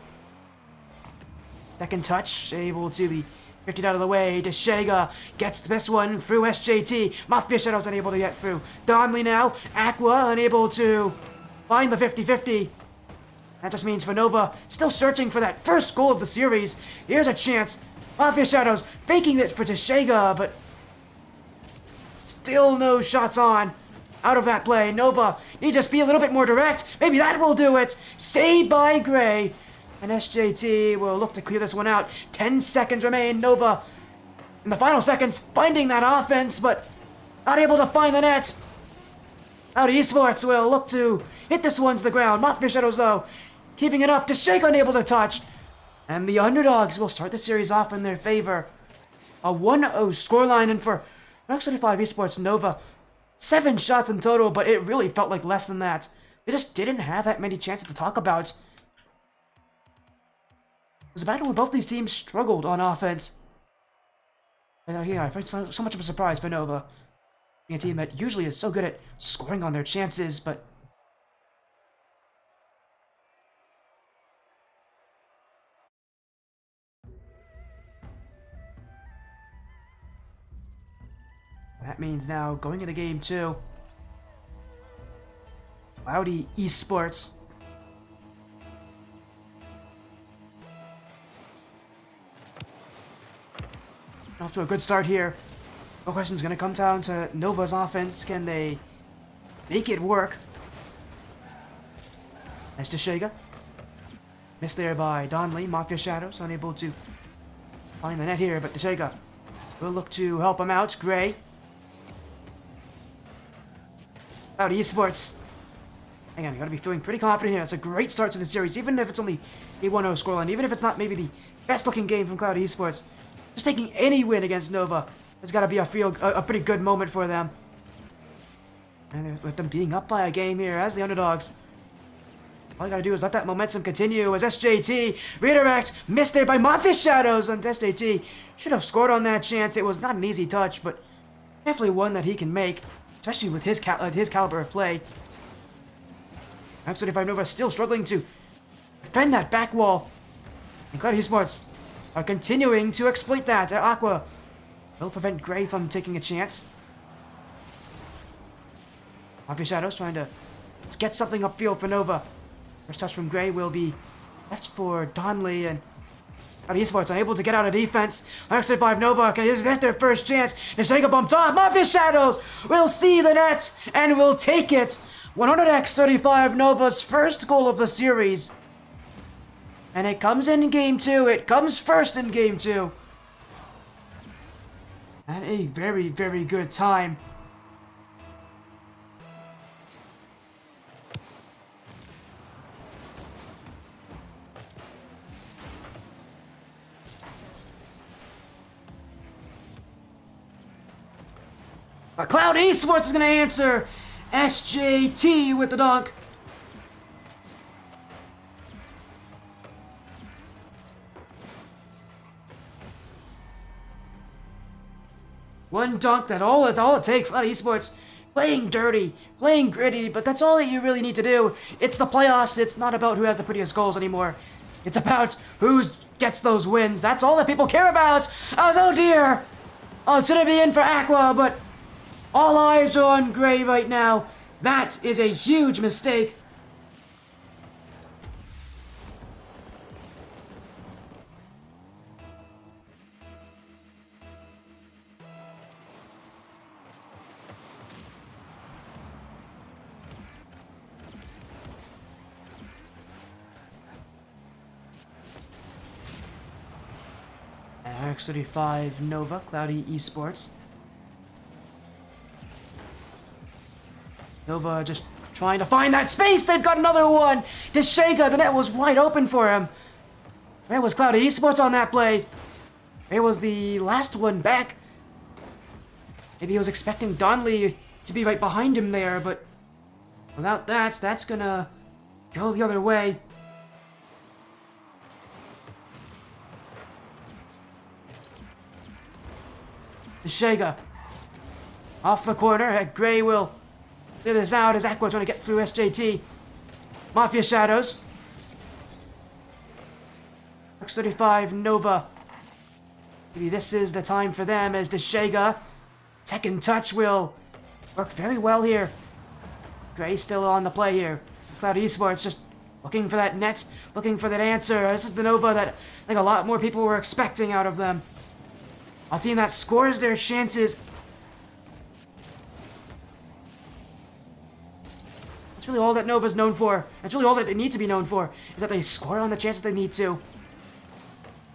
Second touch, able to be drifted out of the way. Deshego gets this one through SJT. Mafia Shadows unable to get through. Donley now. Aqua unable to find the 50-50. That just means for Nova still searching for that first goal of the series. Here's a chance. Mafia Shadows faking it for Deshego, but still no shots on out of that play. Nova need to just be a little bit more direct. Maybe that will do it. Saved by Gray. And SJT will look to clear this one out. 10 seconds remain. Nova in the final seconds finding that offense, but not able to find the net. Cloud Esports will look to hit this one to the ground. Mafia Shadows, though, keeping it up. Deshego unable to touch. And the underdogs will start the series off in their favor. A 1-0 scoreline, and for Hunix 35 Esports Nova, 7 shots in total, but it really felt like less than that. They just didn't have that many chances to talk about. It was a battle where both these teams struggled on offense. And here, I find so much of a surprise for Nova. Being a team that usually is so good at scoring on their chances, but that means now going into game 2, Cloudy Esports off to a good start here. No question is going to come down to Nova's offense. Can they make it work? Nice to Deshego. Missed there by Donley. Mafia Shadows unable to find the net here, but Deshego will look to help him out. Gray. Cloud Esports. Again, you got to be feeling pretty confident here. It's a great start to the series, even if it's only a 1-0 scoreline, even if it's not maybe the best-looking game from Cloud Esports. Just taking any win against Nova has got to be a pretty good moment for them. And with them being up by a game here as the underdogs, all you got to do is let that momentum continue as SJT redirect, missed there by Mafia Shadows, and SJT should have scored on that chance. It was not an easy touch, but definitely one that he can make, especially with his caliber of play. Hunix 35 Nova still struggling to defend that back wall. And Cloud Esports are continuing to exploit that. Aqua will prevent Gray from taking a chance. Mafia Shadows trying to get something upfield for Nova. First touch from Gray will be left for Donley, and Cloud Esports unable to get out of defense. Hunix 35 Nova, is that their first chance? Deshego bumped off. Mafia Shadows will see the net and will take it. 100x 35 Nova's first goal of the series. And it comes in game 2. It comes first in game 2. At a very, very good time. But Cloud Esports is going to answer SJT with the dunk. One dunk, that's all it takes. Cloud Esports playing dirty, playing gritty, but that's all that you really need to do. It's the playoffs. It's not about who has the prettiest goals anymore. It's about who gets those wins. That's all that people care about. Oh dear. Oh, it's going to be in for Aqua, but all eyes are on Gray right now. That is a huge mistake. And RX35 Nova, Cloudy Esports. Nova just trying to find that space. They've got another one. Deshega, the net was wide open for him. Where was Cloudy Esports on that play? Where was the last one back? Maybe he was expecting Donley to be right behind him there, but without that, that's gonna go the other way. Deshega off the corner. Gray will clear this out as Aqua trying to get through SJT. Mafia Shadows. X35 Nova. Maybe this is the time for them as Deshega. Second touch will work very well here. Gray still on the play here. Cloud Esports just looking for that net, looking for that answer. This is the Nova that I think a lot more people were expecting out of them. A team that scores their chances. That's really all that Nova's known for. That's really all that they need to be known for, is that they score on the chances they need to.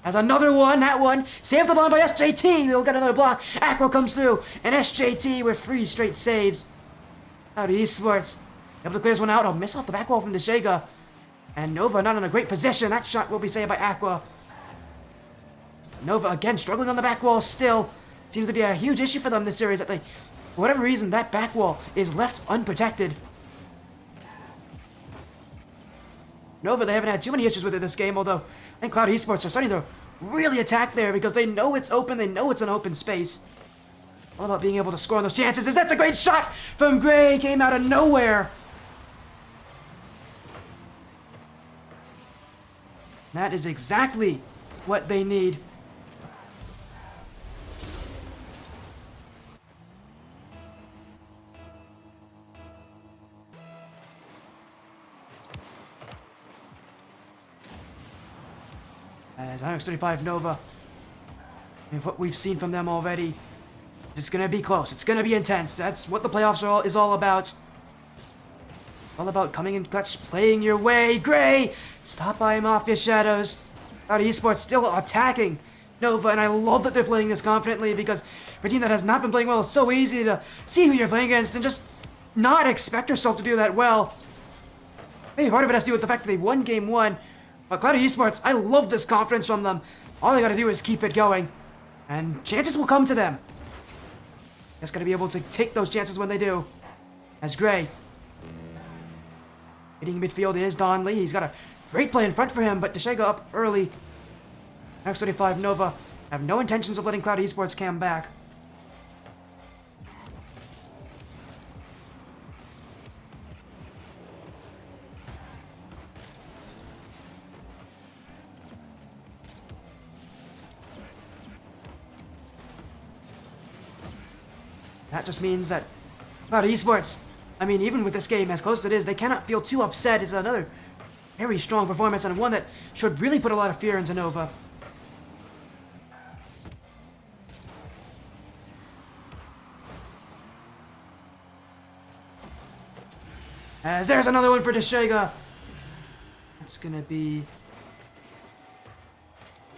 As another one, that one, saved the line by SJT. We'll get another block. Aqua comes through, and SJT with 3 straight saves. Out of Esports. Able to clear this one out. I'll miss off the back wall from Deshega. And Nova not in a great position. That shot will be saved by Aqua. Nova again struggling on the back wall still. Seems to be a huge issue for them this series that they, for whatever reason, that back wall is left unprotected. Nova, they haven't had too many issues with it this game, although I think Cloud Esports are starting to really attack there because they know it's open, they know it's an open space. All about being able to score on those chances. That's a great shot from Gray, came out of nowhere. That is exactly what they need. As RX35 Nova, and what we've seen from them already, it's going to be close. It's going to be intense. That's what the playoffs is all about. All about coming in clutch, playing your way. Gray, stop by Mafia Shadows. Cloud Esports still attacking Nova, and I love that they're playing this confidently because for a team that has not been playing well, it's so easy to see who you're playing against and just not expect yourself to do that well. Maybe part of it has to do with the fact that they won game 1. But Cloud Esports, I love this confidence from them. All they gotta do is keep it going. And chances will come to them. Just gotta be able to take those chances when they do. As Gray. Hitting midfield is Donley. He's got a great play in front for him, but Deshega up early. X35 Nova have no intentions of letting Cloud Esports come back. That just means that Cloud Esports, I mean, even with this game, as close as it is, they cannot feel too upset. It's another very strong performance and one that should really put a lot of fear into Nova. As there's another one for Deshega. That's gonna be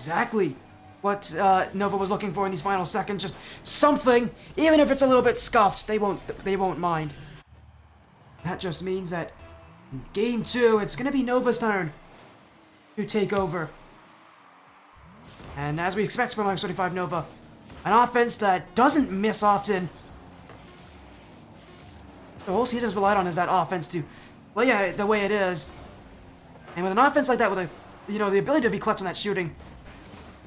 exactly what Nova was looking for in these final seconds. Just something, even if it's a little bit scuffed, they won't mind. That just means that in Game 2, it's gonna be Nova's turn to take over. And as we expect from X25 Nova, an offense that doesn't miss often. The whole season's relied on is that offense to play the way it is. And with an offense like that, with the ability to be clutch on that shooting,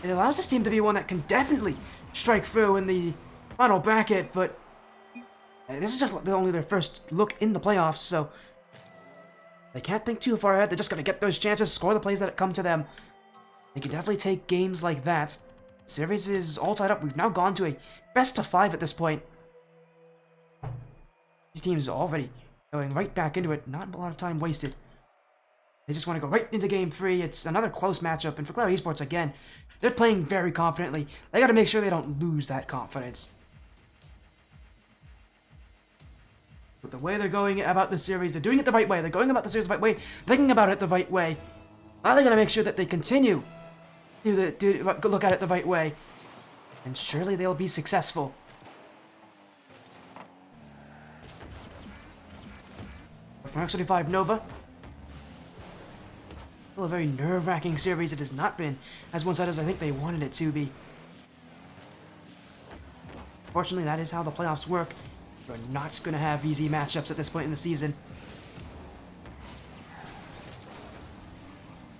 it allows this team to be one that can definitely strike through in the final bracket. But this is just only their first look in the playoffs, so they can't think too far ahead. They're just gonna get those chances, score the plays that come to them. They can definitely take games like that. The series is all tied up. We've now gone to a best of 5 at this point. These teams are already going right back into it. Not a lot of time wasted. They just want to go right into Game 3. It's another close matchup, and for Cloud Esports, again, they're playing very confidently. They got to make sure they don't lose that confidence. But the way they're going about the series, they're doing it the right way. They're going about the series the right way, thinking about it the right way. Now they're going to make sure that they continue to look at it the right way. And surely they'll be successful. But from X25 Nova, still a very nerve-wracking series. It has not been as one-sided as I think they wanted it to be. Fortunately, that is how the playoffs work. We're not going to have easy matchups at this point in the season.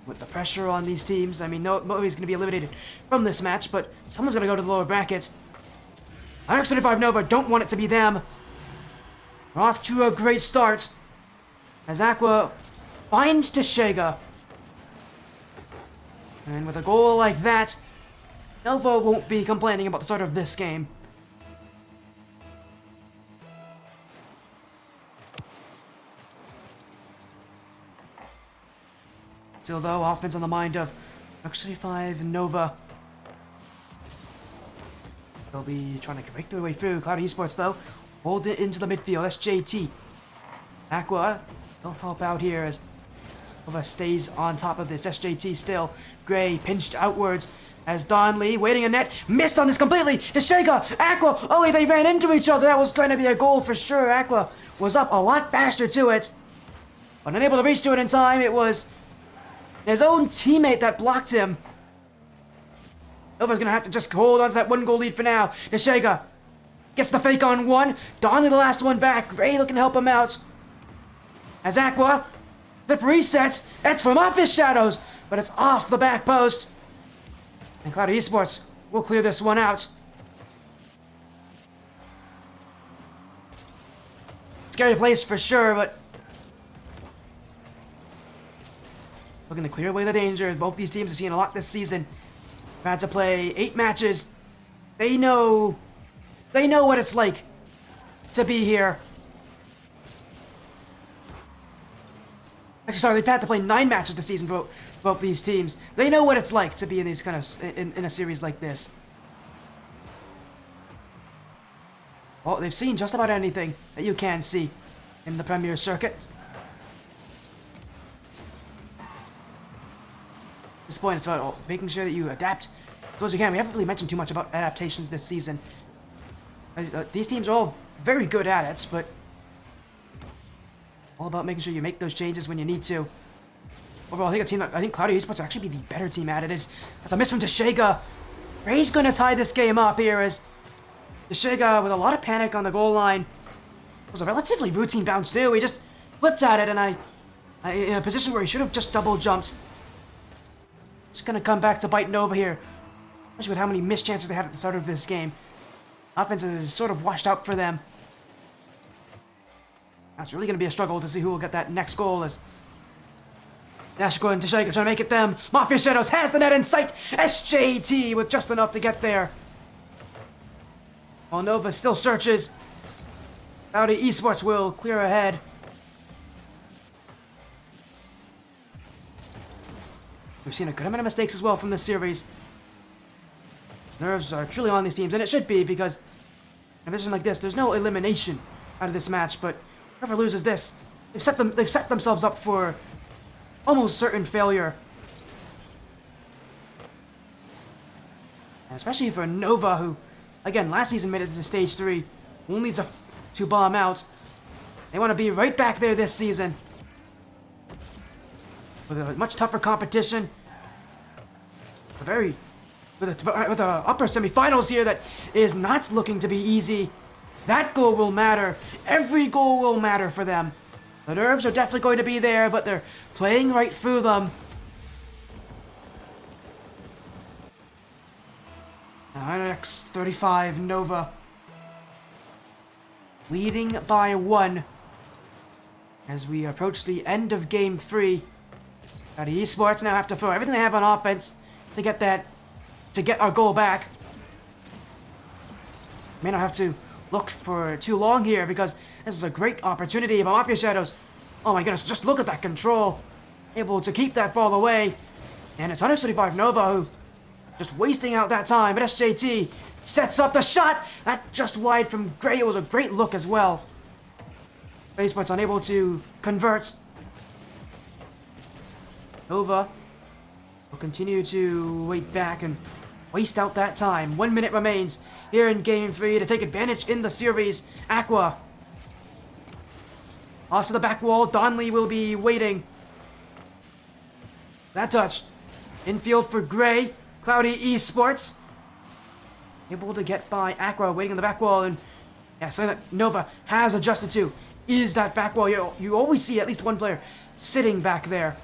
With the pressure on these teams, I mean, nobody's going to be eliminated from this match, but someone's going to go to the lower brackets. X25 Nova don't want it to be them. We're off to a great start as Aqua finds Teshega. And with a goal like that, Nova won't be complaining about the start of this game. Still, though, offense on the mind of X25 Nova. They'll be trying to break their way through. Cloud Esports, though, hold it into the midfield. SJT. Aqua, don't help out here as Nova stays on top of this. SJT still. Gray pinched outwards as Don Lee waiting a net. Missed on this completely. Teshega, Aqua. Oh, they ran into each other. That was going to be a goal for sure. Aqua was up a lot faster to it, but unable to reach to it in time. It was his own teammate that blocked him. Nova's gonna have to just hold on to that 1-goal lead for now. Teshega gets the fake on one. Donley the last one back. Gray looking to help him out. As Aqua, the reset. It's from off his shadows, but it's off the back post. And Cloud Esports will clear this one out. Scary place for sure, but looking to clear away the danger. Both these teams have seen a lot this season. They've had to play 8 matches. They know what it's like to be here. Actually, sorry, they've had to play 9 matches this season for both these teams. They know what it's like to be in these kind of in a series like this. Well, they've seen just about anything that you can see in the Premier Circuit. At this point, it's about making sure that you adapt as close as you can. We haven't really mentioned too much about adaptations this season. These teams are all very good at it, but all about making sure you make those changes when you need to. Overall, I think Cloud Esports will actually be the better team at it. That's a miss from Teshega. Ray's going to tie this game up here as Teshega, with a lot of panic on the goal line, it was a relatively routine bounce too. He just flipped at it, and in a position where he should have just double jumped. It's going to come back to bite Nova here, especially with how many missed chances they had at the start of this game. Offense is sort of washed out for them. Now it's really going to be a struggle to see who will get that next goal as Dashko and Teshega trying to make it them. Mafia Shadows has the net in sight. SJT with just enough to get there. While Nova still searches, Cloud Esports will clear ahead. We've seen a good amount of mistakes as well from this series. Nerves are truly on these teams, and it should be, because in a position like this, there's no elimination out of this match, but whoever loses this, they've set themselves up for almost certain failure. Especially for Nova, who, again, last season made it to stage 3. Only to bomb out. They want to be right back there this season. With a much tougher competition. With a upper semifinals here that is not looking to be easy. That goal will matter. Every goal will matter for them. The nerves are definitely going to be there, but they're playing right through them. Now, next 35 Nova. Leading by 1. As we approach the end of Game 3. Now the Esports now have to throw everything they have on offense to get our goal back. May not have to look for too long here because this is a great opportunity. But Mafia Shadows, oh my goodness, just look at that control. Able to keep that ball away. And it's 135 Nova who just wasting out that time. But SJT sets up the shot. That just wide from Gray. It was a great look as well. Esports unable to convert. Nova will continue to wait back and waste out that time. 1 minute remains here in Game 3 to take advantage in the series. Aqua. Off to the back wall. Donley will be waiting. That touch. Infield for Gray. Cloudy Esports. Able to get by Aqua waiting on the back wall. And yeah, something that Nova has adjusted to is that back wall. You always see at least one player sitting back there.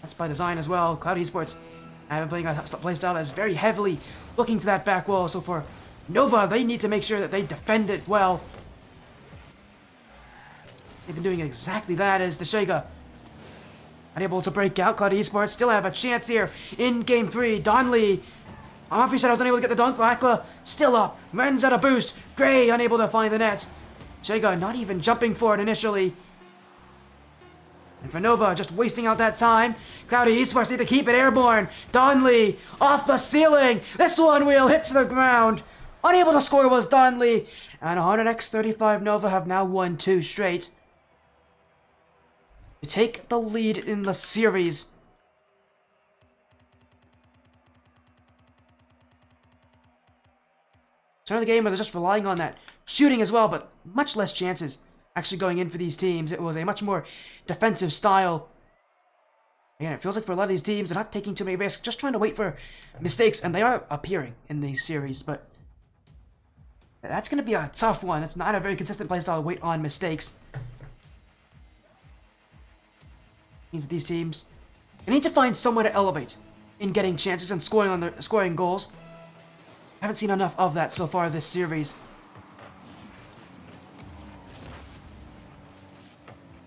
That's by design as well. Cloudy Esports have been playing a playstyle that's very heavily looking to that back wall. So for Nova, they need to make sure that they defend it well. They've been doing exactly that as Deshega unable to break out. Cloudy Esports still have a chance here in Game 3. Donley, Mafia Shadows unable to get the dunk. Aqua still up. Ren's at a boost. Gray unable to find the net. Deshega not even jumping for it initially. And for Nova, just wasting out that time. Cloudy Esports need to keep it airborne. Donley, off the ceiling. This one wheel hits the ground. Unable to score was Donley. And 100x35 Nova have now won 2 straight. To take the lead in the series. So another game where they're just relying on that shooting as well, but much less chances actually going in for these teams. It was a much more defensive style. Again, it feels like for a lot of these teams, they're not taking too many risks, just trying to wait for mistakes, and they are appearing in these series, but that's going to be a tough one. It's not a very consistent playstyle to wait on mistakes. Means that these teams, they need to find someone to elevate in getting chances and scoring goals. Haven't seen enough of that so far this series.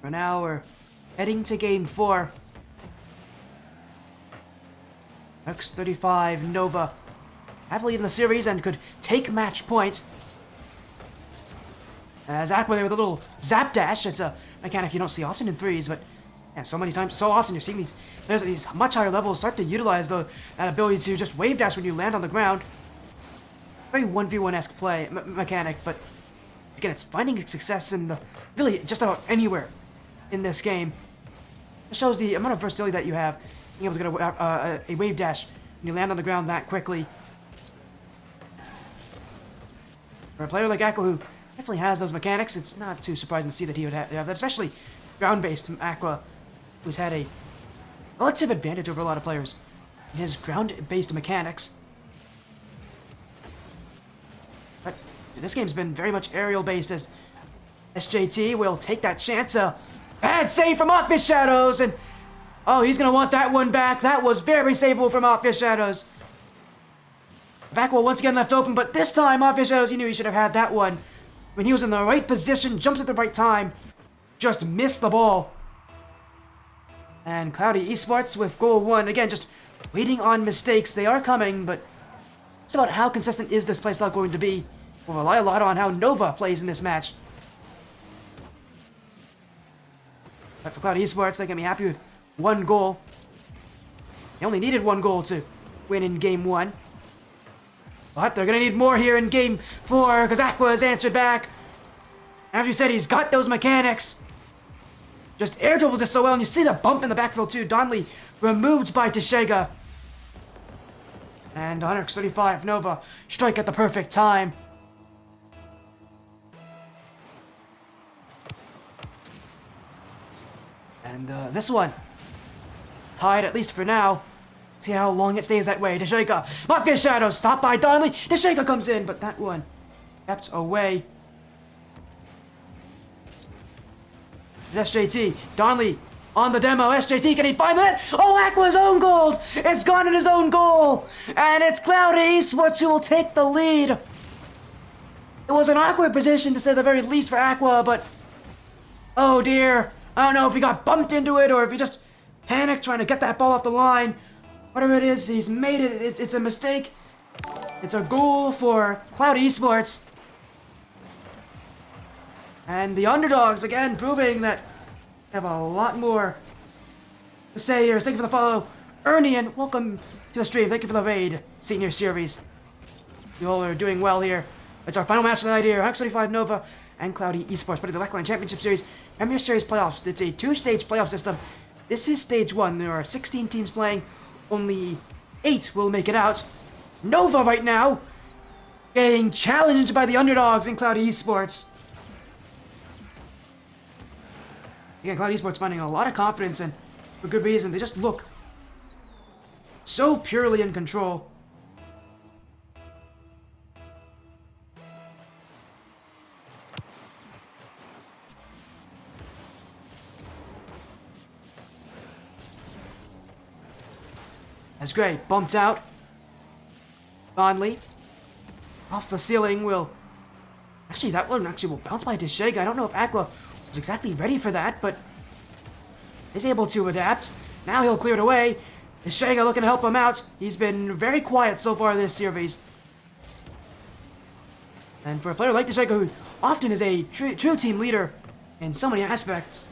For now, we're heading to Game 4. X35 Nova have lead in the series and could take match point. As Aqua there with a little zap dash. It's a mechanic you don't see often in threes, but yeah, so often you're seeing these players at these much higher levels start to utilize that ability to just wave dash when you land on the ground. Very 1v1-esque play mechanic, but again, it's finding success in really just about anywhere in this game. It shows the amount of versatility that you have, being able to get a wave dash when you land on the ground that quickly. For a player like Aqua, who definitely has those mechanics, it's not too surprising to see that he would have that, especially ground-based Aqua, who's had a relative advantage over a lot of players in his ground-based mechanics. But this game's been very much aerial-based as SJT will take that chance. Bad save from Mafia Shadows, and oh, he's going to want that one back. That was very saveable from Mafia Shadows. Back wall once again left open, but this time Mafia Shadows, he knew he should have had that one. When he was in the right position, jumped at the right time, just missed the ball. And Cloudy Esports with goal 1. Again, just waiting on mistakes. They are coming, but it's about how consistent is this playstyle going to be. We'll rely a lot on how Nova plays in this match. But for Cloudy Esports, they can be happy with 1 goal. They only needed 1 goal to win in Game 1. But they're going to need more here in Game 4, because Aqua has answered back. As you said, he's got those mechanics. Just air dribbles this so well, and you see the bump in the backfield too. Donley removed by Deshega. And 135 Nova strike at the perfect time. And this one, tied at least for now. See how long it stays that way. Deshega, Mafia Shadows, stopped by Darnley. Deshega comes in, but that one kept away. SJT, Darnley on the demo. SJT, can he find the net? Oh, Aqua's own goal! It's gone in his own goal! And it's Cloudy Esports who will take the lead. It was an awkward position to say the very least for Aqua, but oh dear. I don't know if he got bumped into it or if he just panicked trying to get that ball off the line. Whatever it is, he's made it. It's a mistake. It's a goal for Cloud Esports. And the underdogs, again, proving that they have a lot more to say here. Thank you for the follow. Ernie, and welcome to the stream. Thank you for the raid, Senior Series. You all are doing well here. It's our final match of the night here. 135 Nova and Cloudy Esports, but the Blackline Championship Series, Premier Series Playoffs. It's a two-stage playoff system. This is stage 1. There are 16 teams playing. Only 8 will make it out. Nova right now getting challenged by the underdogs in Cloudy Esports. Again, Cloudy Esports finding a lot of confidence, and for good reason. They just look so purely in control. That's great. Bumped out. Fondly. Off the ceiling will... Actually, that one will bounce by Deshega. I don't know if Aqua was exactly ready for that, but is able to adapt. Now he'll clear it away. Deshega looking to help him out. He's been very quiet so far this series. And for a player like Deshega, who often is a true team leader in so many aspects,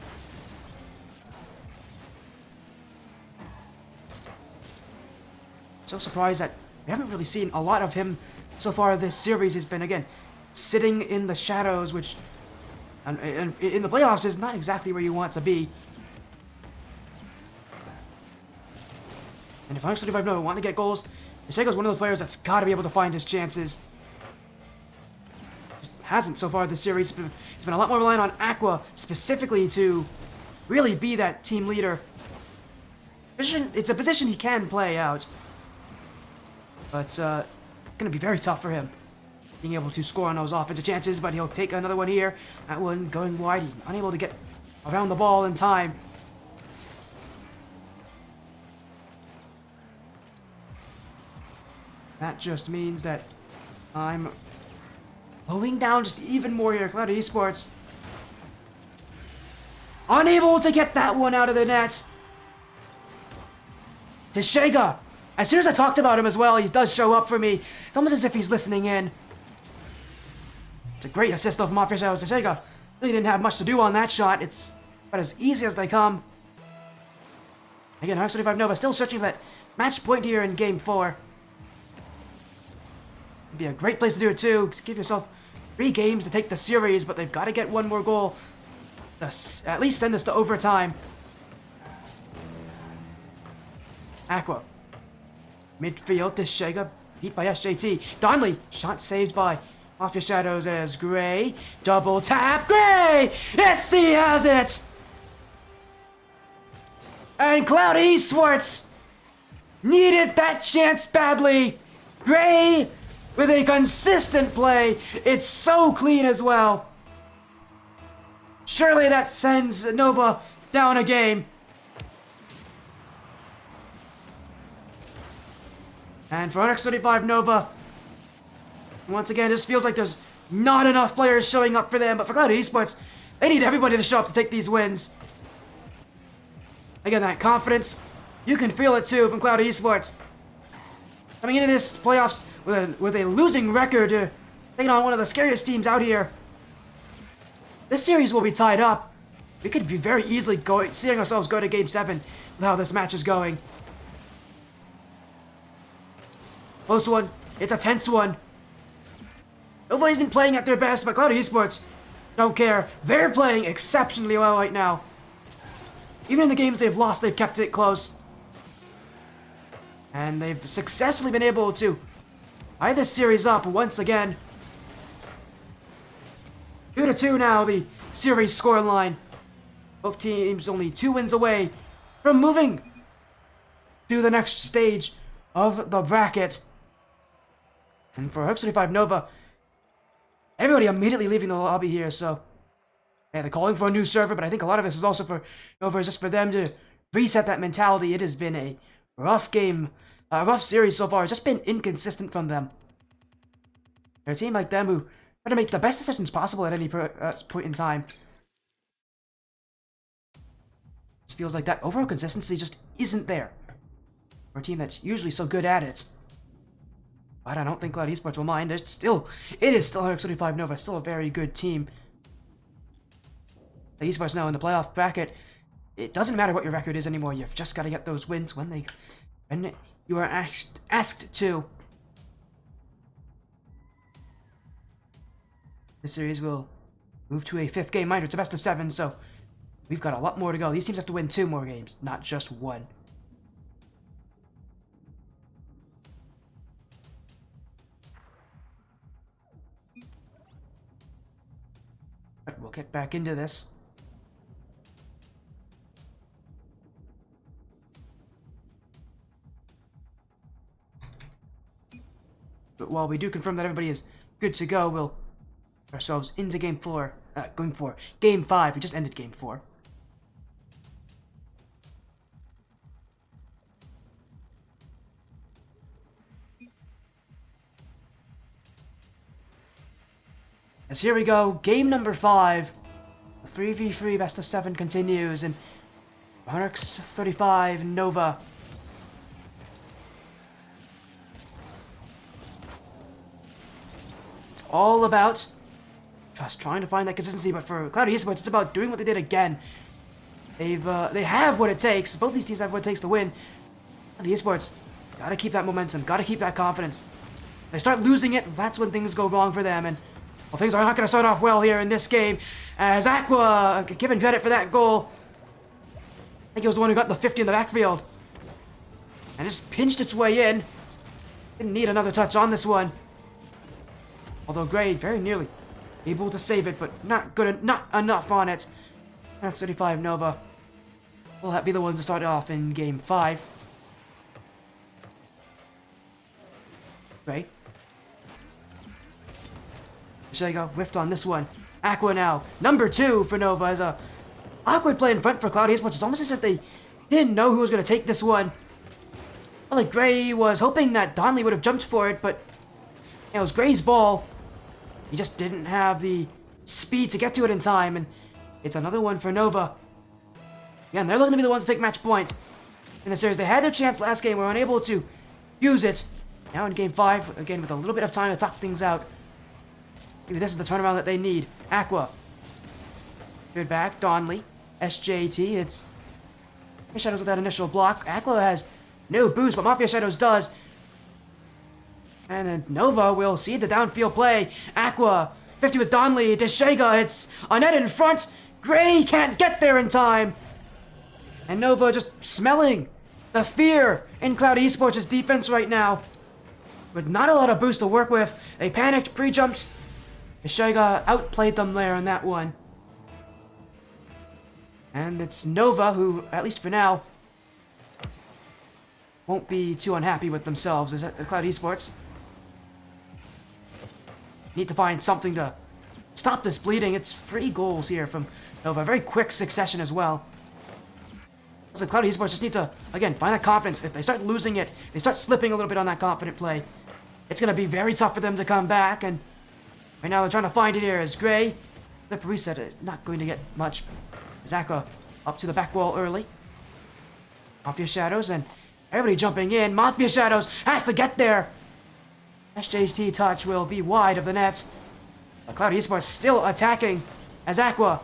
so surprised that we haven't really seen a lot of him so far this series. Has been, again, sitting in the shadows, which and in the playoffs is not exactly where you want to be. And if 135 Nova want to get goals, Deshega's one of those players that's got to be able to find his chances. Just hasn't so far this series. It's been a lot more reliant on Aqua specifically to really be that team leader. It's a position he can play out, but it's going to be very tough for him being able to score on those offensive chances. But he'll take another one here. That one going wide. He's unable to get around the ball in time. That just means that I'm slowing down just even more here. Cloud Esports unable to get that one out of the net. Deshega, as soon as I talked about him as well, he does show up for me. It's almost as if he's listening in. It's a great assist of Mafia Shadows. Deshega really didn't have much to do on that shot. It's about as easy as they come. Again, 135 Nova still searching for that match point here in Game 4. It'd be a great place to do it too. Just give yourself 3 games to take the series, but they've got to get one more goal to at least send this to overtime. Aqua. Midfield, Deshega beat by SJT. Darnley, shot saved by Mafia Shadows as Gray. Double tap, Gray! Yes, he has it! And Cloud Esports needed that chance badly. Gray with a consistent play. It's so clean as well. Surely that sends Nova down a game. And for NX35 Nova, once again, it just feels like there's not enough players showing up for them. But for Cloud Esports, they need everybody to show up to take these wins. Again, that confidence, you can feel it too from Cloud Esports. Coming into this playoffs with a losing record, taking on one of the scariest teams out here. This series will be tied up. We could be very easily seeing ourselves go to Game 7 with how this match is going. Close one. It's a tense one. Nova isn't playing at their best, but Cloud Esports don't care. They're playing exceptionally well right now. Even in the games they've lost, they've kept it close. And they've successfully been able to tie this series up once again. 2-2 now, the series scoreline. Both teams only 2 wins away from moving to the next stage of the bracket. And for Hook 35 Nova, everybody immediately leaving the lobby here, so yeah, they're calling for a new server, but I think a lot of this is also for Nova, just for them to reset that mentality. It has been a rough game, a rough series so far. It's just been inconsistent from them. They're a team like them who try to make the best decisions possible at any point in time. It feels like that overall consistency just isn't there for a team that's usually so good at it. But I don't think Cloud Esports will mind. It is still Hook 35 Nova, still a very good team. The Esports now in the playoff bracket. It doesn't matter what your record is anymore. You've just got to get those wins when you are asked to. This series will move to a 5th game. Mind, it's a best of 7, so we've got a lot more to go. These teams have to win 2 more games, not just 1. But we'll get back into this. But while we do confirm that everybody is good to go, we'll put ourselves into Game 4. Game 5. We just ended Game 4. As here we go, game number 5. The 3v3 best of 7 continues, and Monarchs 35 Nova. It's all about just trying to find that consistency, but for Cloud Esports, it's about doing what they did again. They have what it takes. Both these teams have what it takes to win. Cloud Esports, gotta keep that momentum, gotta keep that confidence. If they start losing it, that's when things go wrong for them, and well, things are not going to start off well here in this game, as Aqua, given credit for that goal, I think he was the one who got the 50 in the backfield, and just pinched its way in. Didn't need another touch on this one. Although Gray very nearly able to save it, but not enough on it. X 35 Nova will be the ones to start off in game 5. Gray. There you go, whiffed on this one. Aqua now, number 2 for Nova, as a awkward play in front for Cloud Esports. It's almost as if they didn't know who was going to take this one. Well, like Gray was hoping that Donley would have jumped for it, but it was Gray's ball. He just didn't have the speed to get to it in time, and it's another one for Nova. Again, they're looking to be the ones to take match point in the series. They had their chance last game, were unable to use it. Now in game 5, again with a little bit of time to talk things out. Maybe this is the turnaround that they need. Aqua. Good back. Donley. SJT. It's Mafia Shadows with that initial block. Aqua has no boost, but Mafia Shadows does. And then Nova will see the downfield play. Aqua. 50 with Donley. Deshega. It's Annette in front. Gray can't get there in time. And Nova just smelling the fear in Cloud Esports' defense right now. With not a lot of boost to work with. They panicked, pre-jumped. Deshega outplayed them there on that one. And it's Nova who, at least for now, won't be too unhappy with themselves. Is that Cloud Esports? Need to find something to stop this bleeding. It's 3 goals here from Nova. Very quick succession as well. So Cloud Esports just need to, again, find that confidence. If they start losing it, they start slipping a little bit on that confident play, it's going to be very tough for them to come back. And right now they're trying to find it here as Gray. The reset is not going to get much. Zaka up to the back wall early. Mafia Shadows and everybody jumping in. Mafia Shadows has to get there. SJT touch will be wide of the net. But Cloud Esports still attacking as Aqua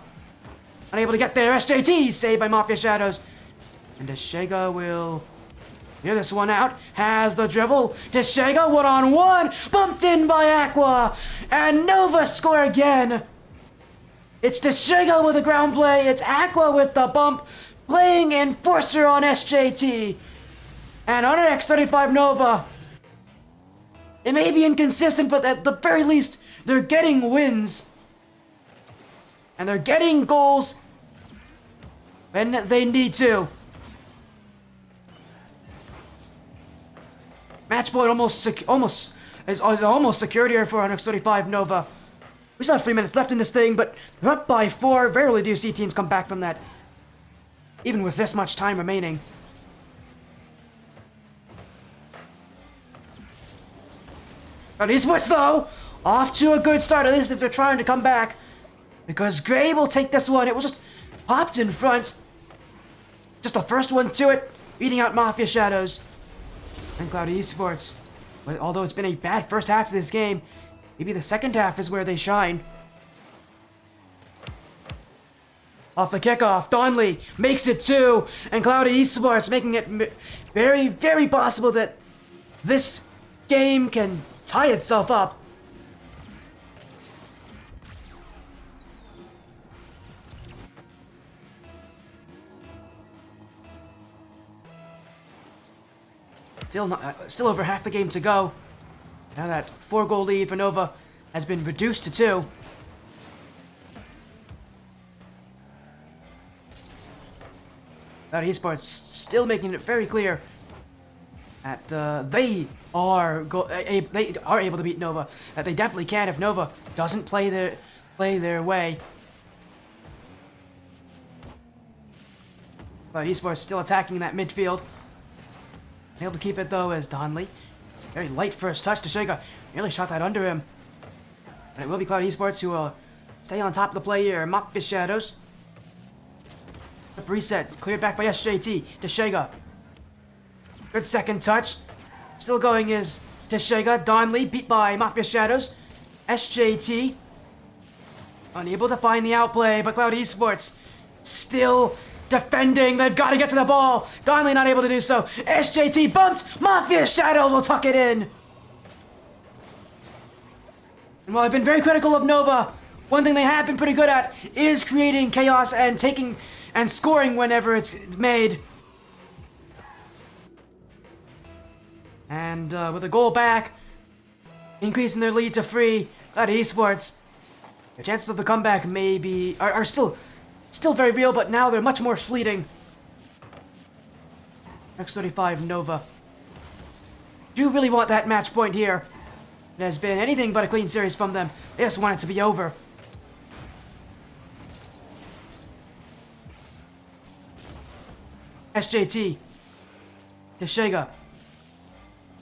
unable to get there. SJT saved by Mafia Shadows. And Deshega will clear this one out. Has the dribble. Deshega one-on-one. Bumped in by Aqua. And Nova score again. It's Deshega with a ground play. It's Aqua with the bump. Playing enforcer on SJT. And on an X35 Nova, it may be inconsistent, but at the very least, they're getting wins. And they're getting goals when they need to. Match point almost secured here for an X35 Nova. We still have 3 minutes left in this thing, but they're up by 4. Rarely do you see teams come back from that, even with this much time remaining. But Esports, though, off to a good start, at least if they're trying to come back. Because Gray will take this one. It was just popped in front. Just the first one to it, beating out Mafia Shadows. And Cloudy Esports, although it's been a bad first half of this game, maybe the second half is where they shine. Off the kickoff, Donley makes it 2, and Cloudy Esports making it very, very possible that this game can tie itself up. Still over half the game to go. Now that 4-goal lead for Nova has been reduced to 2. But Esports still making it very clear that they are able to beat Nova. That they definitely can if Nova doesn't play their way. But Esports still attacking that midfield. Able to keep it though as Donley. Very light first touch. Deshega nearly shot that under him. And it will be Cloud Esports who will stay on top of the play here. Mafia Shadows. The reset cleared back by SJT. Deshega. Good second touch. Still going is Deshega. Donley beat by Mafia Shadows. SJT unable to find the outplay, but Cloud Esports still defending. They've got to get to the ball. Donley not able to do so. SJT bumped. Mafia Shadows will tuck it in. And while I've been very critical of Nova, one thing they have been pretty good at is creating chaos and taking and scoring whenever it's made. And with a goal back, increasing their lead to 3, Cloud Esports, their chances of the comeback are still very real, but now they're much more fleeting. X35 Nova do really want that match point here. It has been anything but a clean series from them. They just want it to be over. SJT. Deshega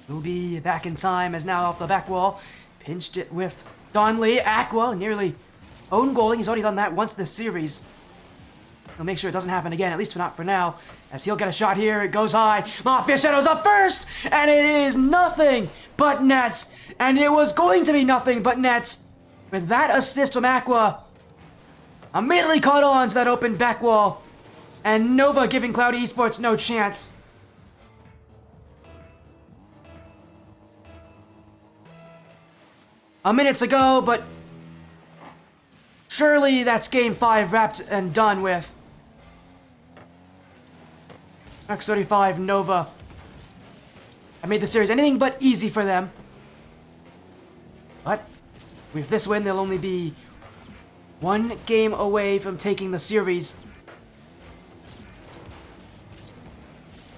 will be back in time as now off the back wall. Pinched it with Donley. Aqua nearly own goaling. He's already done that once this series. He'll make sure it doesn't happen again, at least not for now, as he'll get a shot here. It goes high. Mafia Shadows up first, and it is nothing but nets. And it was going to be nothing but nets. With that assist from Aqua, immediately caught on to that open back wall, and Nova giving Cloudy Esports no chance. A minute to go, but surely that's game 5 wrapped and done with. X35 Nova I made the series anything but easy for them. But with this win, they'll only be 1 game away from taking the series.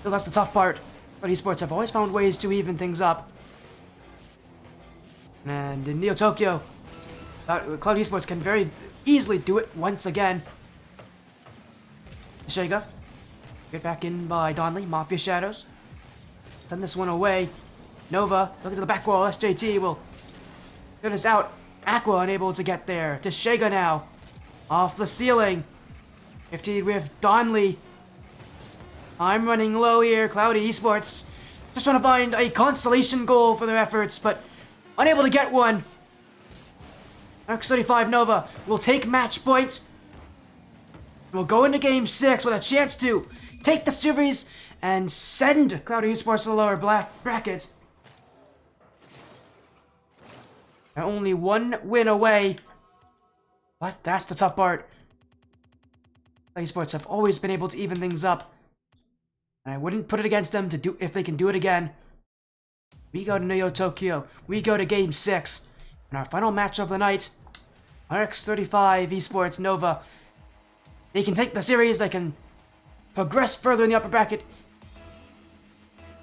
So that's the tough part. But Esports have always found ways to even things up. And in Neo Tokyo, Cloud Esports can very easily do it once again. Shega, get back in by Donley. Mafia Shadows. Send this one away. Nova, looking to the back wall. SJT will get us out. Aqua unable to get there. To Shega now. Off the ceiling. 15 with Donley. I'm running low here. Cloudy Esports just trying to find a consolation goal for their efforts, but unable to get one. X35 Nova will take match point. We'll go into game 6 with a chance to take the series and send Cloudy Esports to the lower bracket. They're only 1 win away. But that's the tough part. Cloudy Esports have always been able to even things up. And I wouldn't put it against them to do if they can do it again. We go to Neo Tokyo. We go to Game 6. And our final match of the night, RX35 Esports Nova. They can take the series, they can progress further in the upper bracket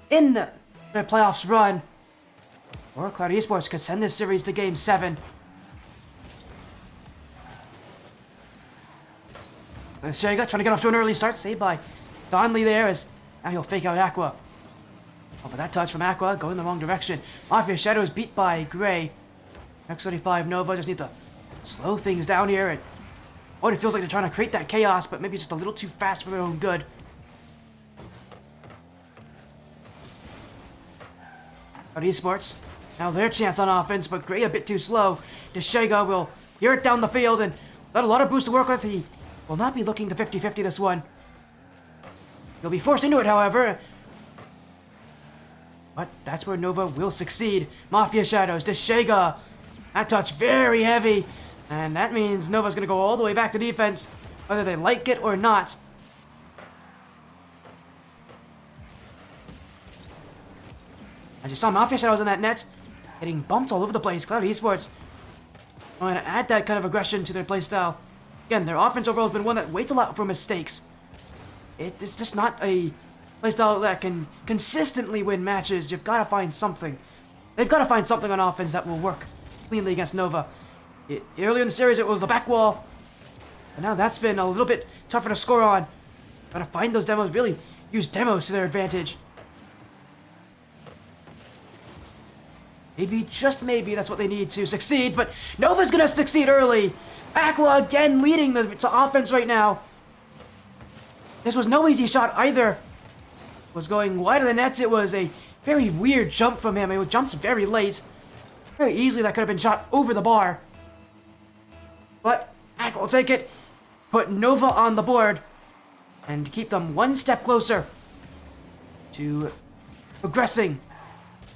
in their playoffs run. Or Cloud Esports could send this series to Game 7. Sega trying to get off to an early start, saved by Donley there as now he'll fake out Aqua. Oh, but that touch from Aqua going the wrong direction. Mafia Shadows beat by Gray. X35 Nova just need to slow things down here. And oh, it feels like they're trying to create that chaos, but maybe just a little too fast for their own good. But Esports, now their chance on offense, but Gray a bit too slow. Deshega will hear it down the field and got a lot of boost to work with. He will not be looking to 50-50 this one. He'll be forced into it, however. But that's where Nova will succeed. Mafia Shadows, Deshega. That touch very heavy. And that means Nova's going to go all the way back to defense, whether they like it or not. As you saw, Mafia Shadows in that net, getting bumped all over the place. Cloud Esports going to add that kind of aggression to their playstyle. Again, their offense overall has been one that waits a lot for mistakes. It's just not a playstyle that can consistently win matches. You've got to find something. They've got to find something on offense that will work cleanly against Nova. Earlier in the series, it was the back wall. But now that's been a little bit tougher to score on. Got to find those demos, really use demos to their advantage. Maybe, just maybe, that's what they need to succeed, but Nova's gonna succeed early! Aqua again leading the offense right now. This was no easy shot either. It was going wide of the nets. It was a very weird jump from him. It jumped very late. Very easily that could have been shot over the bar. But Aqua will take it, put Nova on the board, and keep them one step closer to progressing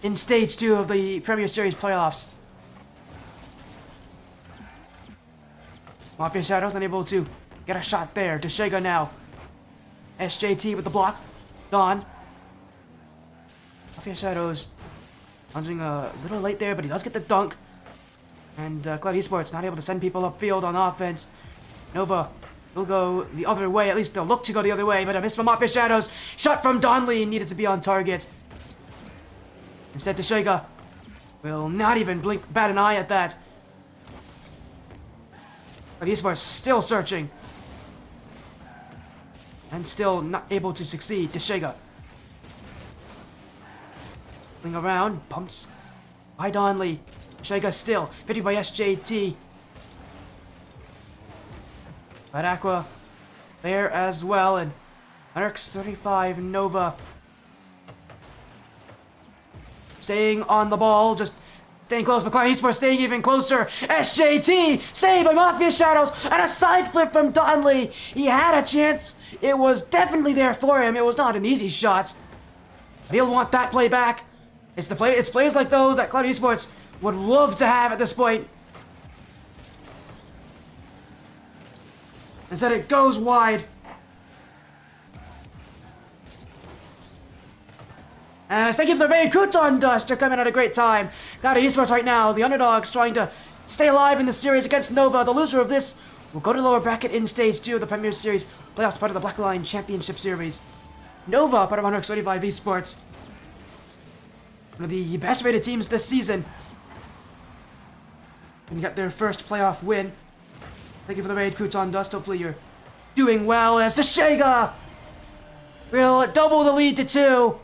in Stage 2 of the Premier Series playoffs. Mafia Shadows unable to get a shot there. Deshega now. SJT with the block. Gone. Mafia Shadows lunging a little late there, but he does get the dunk. And Cloud Esports not able to send people upfield on offense. Nova will go the other way. At least they'll look to go the other way, but a miss from Mafia Shadows. Shot from Donley needed to be on target. Instead, Deshega will not even bat an eye at that. But Esports still searching. And still not able to succeed. Deshega. Fling around. Pumps by Donley. Deshega still. 50 by SJT. But Aqua there as well. And RX35 Nova staying on the ball, just staying close, but Cloud Esports staying even closer. SJT, saved by Mafia Shadows, and a side flip from Donley. He had a chance. It was definitely there for him. It was not an easy shot. But he'll want that play back. It's plays like those that Cloud Esports would love to have at this point. Instead, it goes wide. Thank you for the raid, Crouton Dust. You're coming at a great time. Cloud Esports right now, the underdogs trying to stay alive in the series against Nova. The loser of this will go to the lower bracket in Stage 2 of the Premier Series playoffs, part of the Black Line Championship Series. Nova, part of 135 Esports. One of the best rated teams this season. And got their first playoff win. Thank you for the raid, Crouton Dust. Hopefully you're doing well as Deshega will double the lead to 2.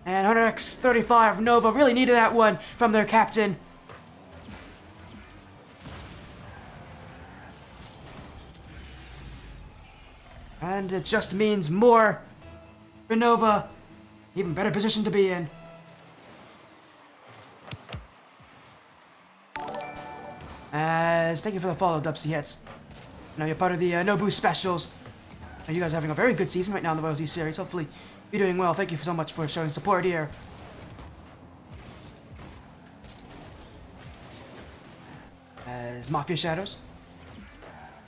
And 100x35 Nova really needed that one from their captain. And it just means more for Nova. Even better position to be in. As thank you for the follow, Dubsy Hits. Now you're part of the Nobu specials. And you guys are having a very good season right now in the Royalty Series. Hopefully you're doing well. Thank you so much for showing support here. As Mafia Shadows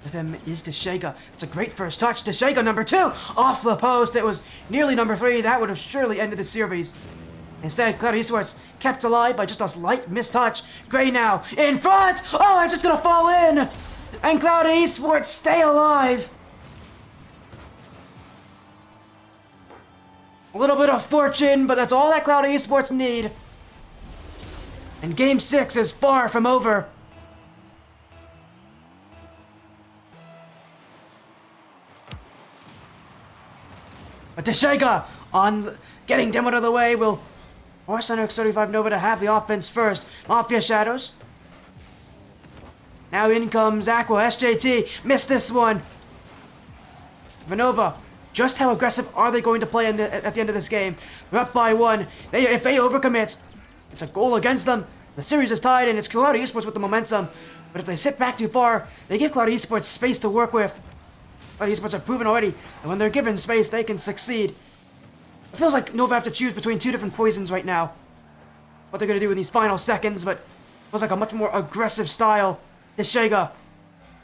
With him is Deshega. It's a great first touch. Deshega, number 2, off the post. It was nearly number 3. That would have surely ended the series. Instead, Cloud Esports kept alive by just a slight mistouch. Gray now in front. Oh, it's just gonna fall in. And Cloud Esports stay alive. A little bit of fortune, but that's all that Cloud Esports need. And Game 6 is far from over. But Deshega, on getting them out of the way, will force X35 Nova to have the offense first. Mafia Shadows. Now in comes Aqua. SJT missed this one. Vanova, just how aggressive are they going to play at the end of this game? They're up by 1. If they overcommit, it's a goal against them. The series is tied, and it's Cloud Esports with the momentum. But if they sit back too far, they give Cloud Esports space to work with. Cloud Esports have proven already that when they're given space, they can succeed. It feels like Nova have to choose between 2 different poisons right now. What they're going to do in these final seconds, but it feels like a much more aggressive style. Deshega.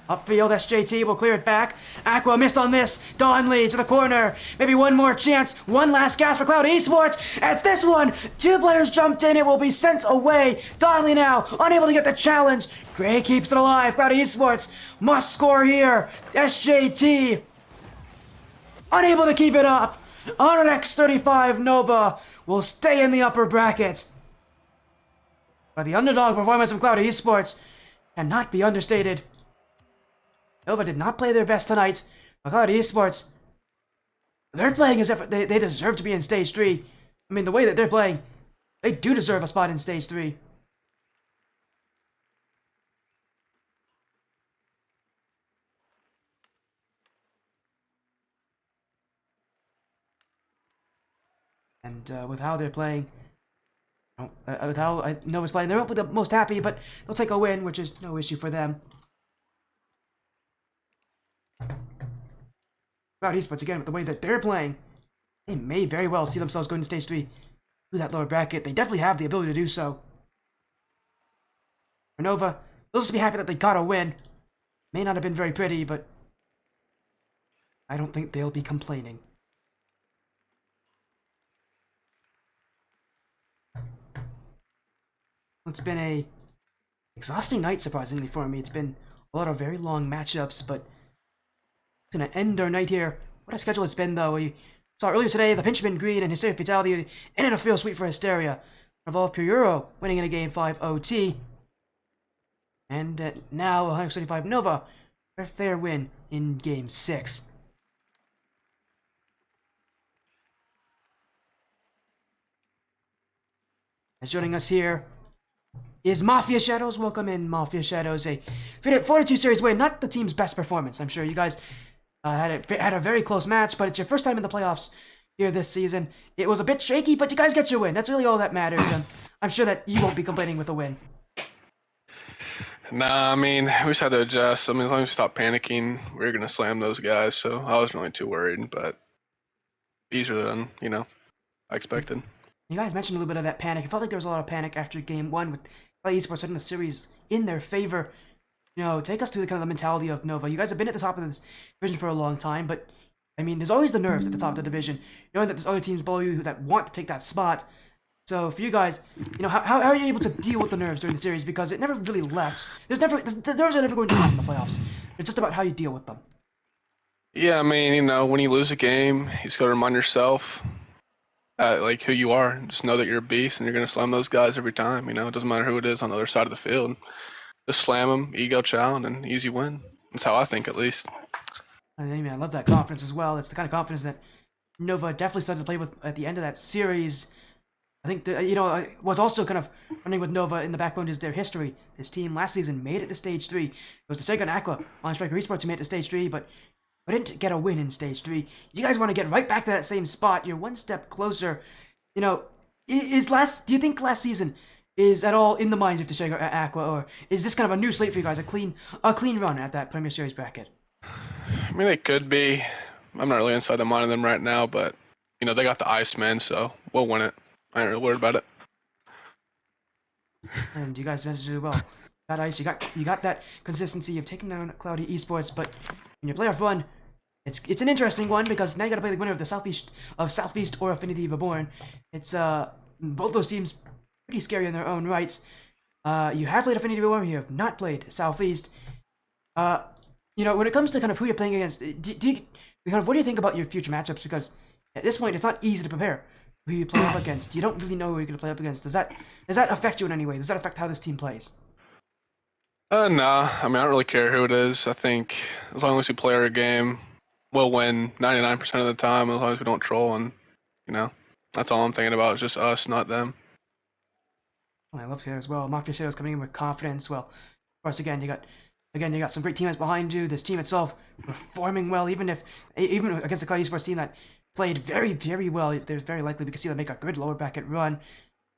Upfield, SJT will clear it back. Aqua missed on this. Donley to the corner. Maybe one more chance. One last gas for Cloud Esports. It's this one. 2 players jumped in. It will be sent away. Donley now unable to get the challenge. Gray keeps it alive. Cloud Esports must score here. SJT unable to keep it up. X35 Nova will stay in the upper bracket. But the underdog performance from Cloud Esports cannot be understated. Nova did not play their best tonight. But Cloud Esports, they're playing as if they deserve to be in Stage 3. I mean, the way that they're playing, they do deserve a spot in Stage 3. And with how they're playing, with how Nova's playing, they won't be the most happy, but they'll take a win, which is no issue for them. Cloud Esports, again, with the way that they're playing, they may very well see themselves going to Stage 3 through that lower bracket. They definitely have the ability to do so. For Nova, they'll just be happy that they got a win. May not have been very pretty, but I don't think they'll be complaining. It's been a exhausting night, surprisingly, for me. It's been a lot of very long matchups, but it's gonna end our night here. What a schedule it's been, though. We saw earlier today the Pinchman Green and Hysteria Fatality in a field sweep for Hysteria. Involved pure Eurō winning in a game 5 OT. And now 175 Nova with their win in game 6. As joining us here is Mafia Shadows. Welcome in, Mafia Shadows. A 42 series win, not the team's best performance. I'm sure you guys had a very close match, but it's your first time in the playoffs here this season. It was a bit shaky, but you guys get your win. That's really all that matters, and I'm sure that you won't be complaining with a win. Nah, I mean, we just had to adjust. I mean, as long as we stop panicking, we were going to slam those guys, so I wasn't really too worried, but easier than, I expected. You guys mentioned a little bit of that panic. It felt like there was a lot of panic after game 1 with Esports setting the series in their favor. Take us through the kind of the mentality of Nova. You guys have been at the top of this division for a long time, but I mean, there's always the nerves at the top of the division, knowing that there's other teams below you that want to take that spot. So for you guys, how are you able to deal with the nerves during the series? Because it never really left. The nerves are never going to leave in the playoffs. It's just about how you deal with them. Yeah, I mean, when you lose a game, you just got to remind yourself like who you are. Just know that you're a beast and you're going to slam those guys every time. It doesn't matter who it is on the other side of the field. Just slam them, ego chow, and easy win. That's how I think, at least. I love that confidence as well. It's the kind of confidence that Nova definitely started to play with at the end of that series. I think, what's also kind of running with Nova in the background is their history. This team last season made it to Stage 3. It was the second Aqua on Striker Esports who made it to Stage 3, but didn't get a win in Stage 3. You guys want to get right back to that same spot. You're one step closer. Do you think last season is at all in the minds of Deshega or Aqua, or is this kind of a new slate for you guys, a clean run at that Premier Series bracket? I mean, they could be. I'm not really inside the mind of them right now, but, they got the Iceman, so we'll win it. I ain't really worried about it. And you guys managed to do well. got ice. You got that consistency of taking down Cloudy Esports, but in your playoff run, it's an interesting one because now you got to play the winner of the Southeast or Affinity Reborn. It's both those teams pretty scary in their own rights. You have played Affinity Reborn. You have not played Southeast. When it comes to kind of who you're playing against, what do you think about your future matchups? Because at this point, it's not easy to prepare who you play up against. You don't really know who you're going to play up against. Does that affect you in any way? Does that affect how this team plays? Nah. I mean, I don't really care who it is. I think as long as we play our game, we'll win 99% of the time. As long as we don't troll, and you know, that's all I'm thinking about. Is just us, not them. I love to hear as well. Mafia Shadow's coming in with confidence. Well, of course, again, you got some great teammates behind you. This team itself performing well, even against the Cloud Esports team that played very, very well. There's very likely we could see them make a good lower bracket run.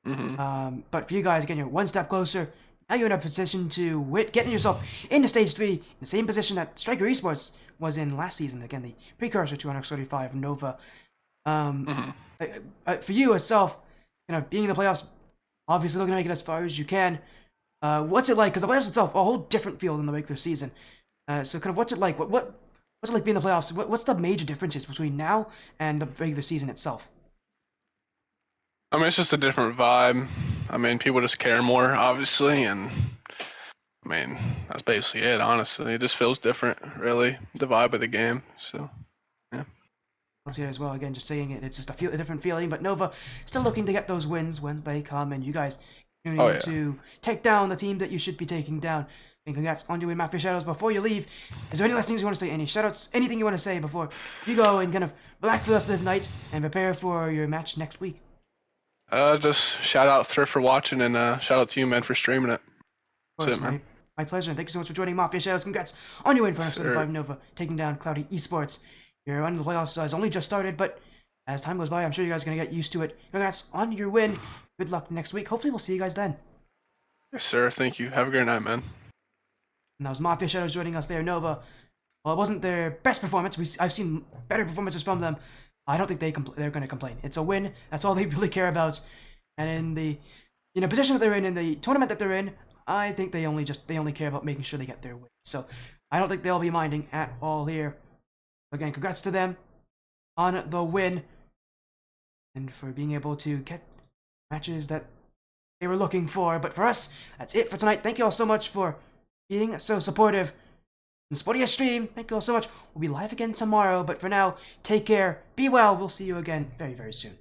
But for you guys, again, you're one step closer. Now you're in a position to getting yourself into Stage 3, in the same position that Striker Esports was in last season. Again, the precursor to NX35 Nova. For you itself, being in the playoffs, obviously looking to make it as far as you can. What's it like? Because the playoffs itself, a whole different feel than the regular season. So kind of what's it like? What's it like being in the playoffs? What's the major differences between now and the regular season itself? I mean, it's just a different vibe. I mean, people just care more, obviously, and I mean, that's basically it. Honestly, it just feels different, really, the vibe of the game. So, yeah. Here as well, again, just saying it, it's just a different feeling. But Nova still looking to get those wins when they come, and you guys continuing to take down the team that you should be taking down. And congrats on doing Mafia Shadows. Before you leave, is there any last things you want to say? Any shoutouts? Anything you want to say before you go and kind of relax for the rest of this night and prepare for your match next week? Just shout out Thrift for watching, and shout out to you, man, for streaming it. Of course, man. My pleasure. And thank you so much for joining Mafia Shadows. Congrats on your win for NX35 Nova, taking down Cloudy Esports. Your run in the playoffs has only just started, but as time goes by, I'm sure you guys are going to get used to it. Congrats on your win. Good luck next week. Hopefully, we'll see you guys then. Yes, sir. Thank you. Have a great night, man. And that was Mafia Shadows joining us there. Nova, well, it wasn't their best performance. I've seen better performances from them. I don't think they're going to complain. It's a win. That's all they really care about. And in the position that they're in the tournament that they're in, I think they only care about making sure they get their win. So I don't think they'll be minding at all here. Again, congrats to them on the win and for being able to get matches that they were looking for. But for us, that's it for tonight. Thank you all so much for being so supportive. And Sporty Stream, thank you all so much. We'll be live again tomorrow, but for now, take care, be well. We'll see you again very, very soon.